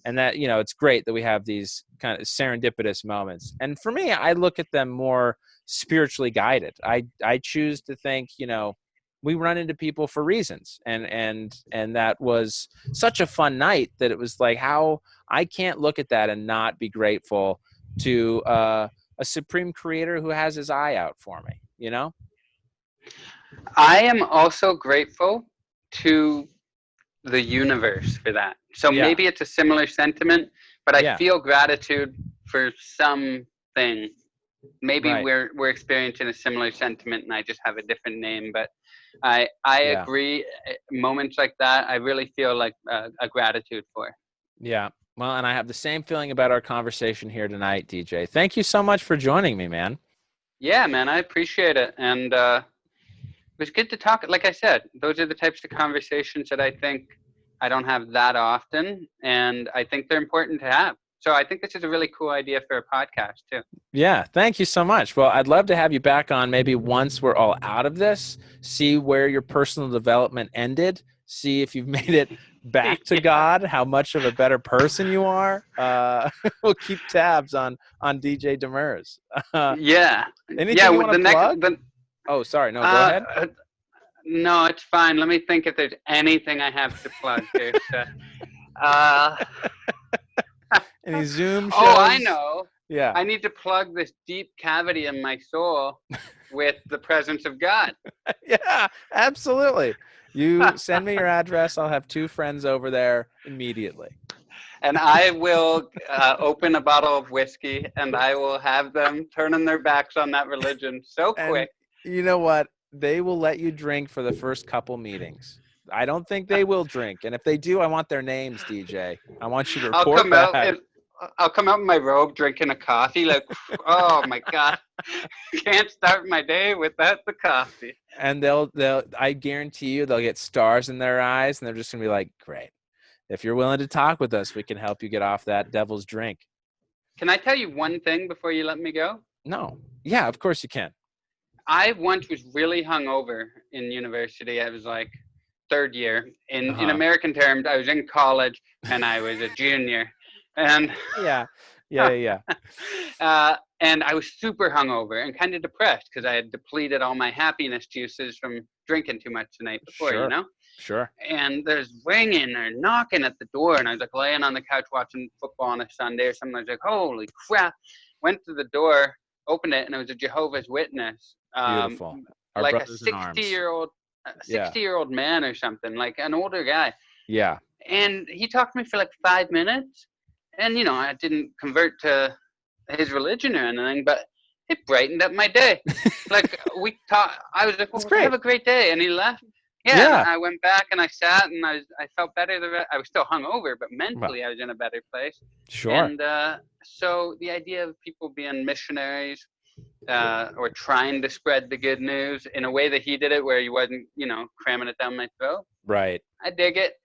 and that, it's great that we have these kind of serendipitous moments. And for me, I look at them more spiritually guided. I choose to think, we run into people for reasons, and that was such a fun night that it was like, how I can't look at that and not be grateful to a supreme creator who has his eye out for me. I am also grateful to the universe for that. So maybe it's a similar sentiment, but I feel gratitude for something. Maybe we're experiencing a similar sentiment and I just have a different name, but I agree. Moments like that, I really feel like a gratitude for. Yeah. Well, and I have the same feeling about our conversation here tonight, DJ. Thank you so much for joining me, man. Yeah, man, I appreciate it. And it was good to talk. Like I said, those are the types of conversations that I think I don't have that often, and I think they're important to have. So I think this is a really cool idea for a podcast too. Yeah, thank you so much. Well, I'd love to have you back on maybe once we're all out of this, see where your personal development ended, see if you've made it back to God, how much of a better person you are. We'll keep tabs on DJ Demers. Anything you want to plug? Oh, sorry. No, go ahead. No, it's fine. Let me think if there's anything I have to plug here. Any Zoom shows? Oh, I know. Yeah. I need to plug this deep cavity in my soul with the presence of God. Yeah, absolutely. You send me your address. I'll have 2 friends over there immediately. And I will open a bottle of whiskey and I will have them turning their backs on that religion so quick. You know what? They will let you drink for the first couple meetings. I don't think they will drink. And if they do, I want their names, DJ. I want you to report back. I'll come out in my robe drinking a coffee like, oh my God, can't start my day without the coffee. And I guarantee you they'll get stars in their eyes and they're just going to be like, great. If you're willing to talk with us, we can help you get off that devil's drink. Can I tell you one thing before you let me go? No. Yeah, of course you can. I once was really hungover in university. I was like 3rd year. In American terms, I was in college and I was a junior. And yeah. And I was super hungover and kind of depressed because I had depleted all my happiness juices from drinking too much the night before, Sure. And there's ringing or knocking at the door, and I was like laying on the couch watching football on a Sunday or something. I was like, holy crap. Went to the door, opened it, and it was a Jehovah's Witness. Beautiful. Our like a 60-year-old man or something, like an older guy. Yeah. And he talked to me for like 5 minutes. And, I didn't convert to his religion or anything, but it brightened up my day. Like we talked, I was like, well, have a great day. And he left. Yeah. And I went back and I sat and I felt better. I was still hungover, but mentally I was in a better place. Sure. And so the idea of people being missionaries or trying to spread the good news in a way that he did it, where he wasn't, cramming it down my throat. Right. I dig it.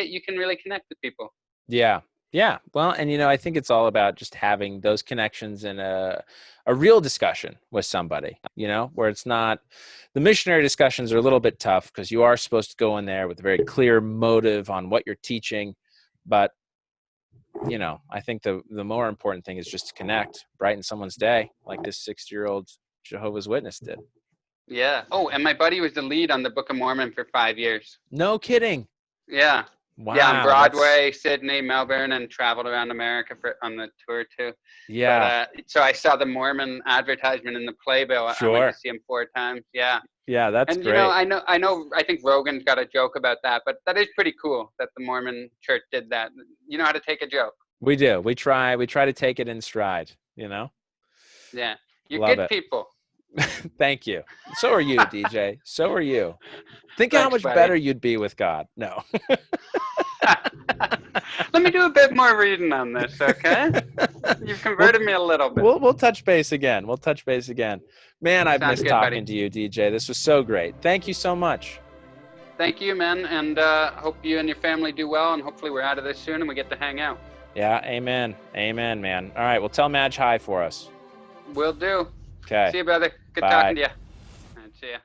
You can really connect with people. Yeah. Yeah. Well, and I think it's all about just having those connections in a real discussion with somebody, where it's not, the missionary discussions are a little bit tough because you are supposed to go in there with a very clear motive on what you're teaching. But, I think the more important thing is just to connect, brighten someone's day like this 60-year-old Jehovah's Witness did. Yeah. Oh, and my buddy was the lead on the Book of Mormon for 5 years. No kidding. Yeah. Wow. Yeah, on Broadway, Sydney, Melbourne, and traveled around America on the tour too. Yeah. But, so I saw the Mormon advertisement in the playbill. Sure. I went to see him 4 times. Yeah. Yeah, that's and, great. You know, I think Rogan's got a joke about that, but that is pretty cool that the Mormon church did that. You know how to take a joke. We do. We try to take it in stride, you know? Yeah. You're Love good it. people. Thank you. So are you, DJ. So are you. Think Thanks, how much buddy. better you'd be with God. No. Let me do a bit more reading on this, okay? You've converted me a little bit. We'll touch base again. Man, I've Sounds missed good, talking buddy. to you, DJ. This was so great. Thank you so much. Thank you, man, and hope you and your family do well, and hopefully we're out of this soon and we get to hang out. Yeah, amen. Amen, man. All right, well, tell Madge hi for us. Will do. Okay. See you, brother. Good Bye. talking to you. All right, see ya.